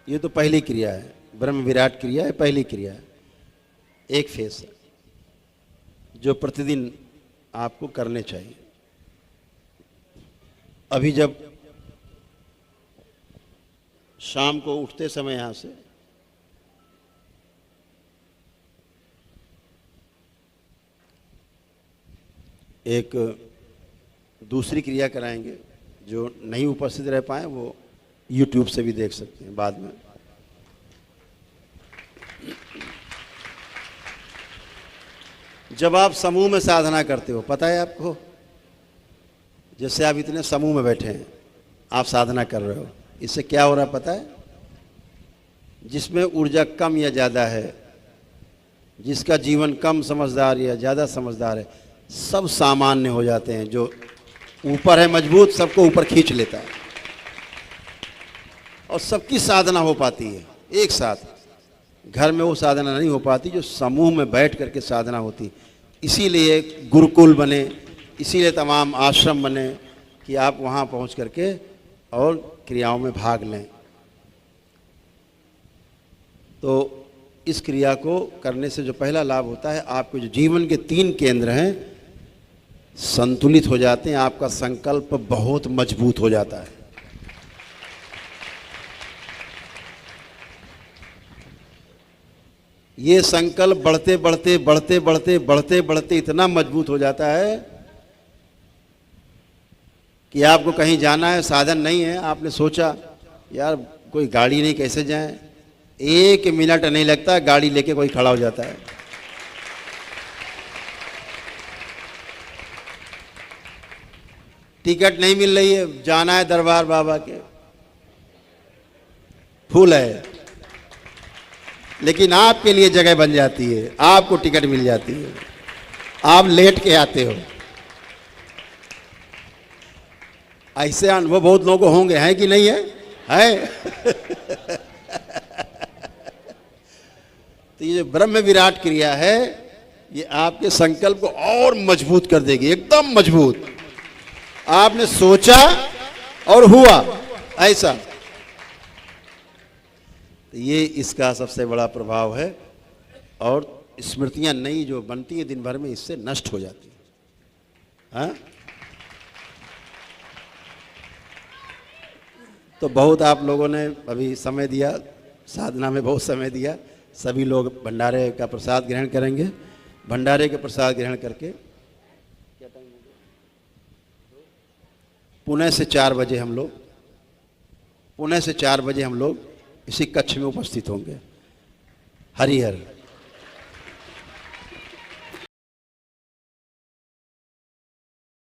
ये तो पहली क्रिया है, ब्रह्म विराट क्रिया है, पहली क्रिया है, एक फेस है जो प्रतिदिन आपको करने चाहिए। अभी जब शाम को उठते समय यहाँ से एक दूसरी क्रिया कराएंगे, जो नहीं उपस्थित रह पाए वो YouTube से भी देख सकते हैं बाद में। जब आप समूह में साधना करते हो, पता है आपको, जैसे आप इतने समूह में बैठे हैं, आप साधना कर रहे हो, इससे क्या हो रहा है पता है? जिसमें ऊर्जा कम या ज़्यादा है, जिसका जीवन कम समझदार या ज़्यादा समझदार है, सब सामान्य हो जाते हैं। जो ऊपर है मजबूत, सबको ऊपर खींच लेता है और सबकी साधना हो पाती है एक साथ। घर में वो साधना नहीं हो पाती जो समूह में बैठ करके साधना होती। इसीलिए गुरुकुल बने, इसीलिए तमाम आश्रम बने कि आप वहाँ पहुँच करके और क्रियाओं में भाग लें। तो इस क्रिया को करने से जो पहला लाभ होता है, आपके जो जीवन के 3 केंद्र हैं संतुलित हो जाते हैं, आपका संकल्प बहुत मजबूत हो जाता है। ये संकल्प बढ़ते बढ़ते बढ़ते बढ़ते बढ़ते बढ़ते इतना मजबूत हो जाता है कि आपको कहीं जाना है, साधन नहीं है, आपने सोचा यार कोई गाड़ी नहीं, कैसे जाएं, 1 मिनट नहीं लगता, गाड़ी लेके कोई खड़ा हो जाता है। टिकट नहीं मिल रही है, जाना है दरबार बाबा के, फुल है, लेकिन आपके लिए जगह बन जाती है, आपको टिकट मिल जाती है, आप लेट के आते हो। ऐसे अनुभव बहुत लोगों को होंगे, हैं कि नहीं है? तो ये जो ब्रह्म विराट क्रिया है, ये आपके संकल्प को और मजबूत कर देगी, एकदम मजबूत। आपने सोचा और हुआ, ऐसा। तो ये इसका सबसे बड़ा प्रभाव है। और स्मृतियां नई जो बनती है दिन भर में, इससे नष्ट हो जाती है। हाँ? तो बहुत आप लोगों ने अभी समय दिया, साधना में बहुत समय दिया। सभी लोग भंडारे का प्रसाद ग्रहण करेंगे। भंडारे के प्रसाद ग्रहण करके पुणे से 4 बजे हम लोग इसी कक्ष में उपस्थित होंगे। हरिहर।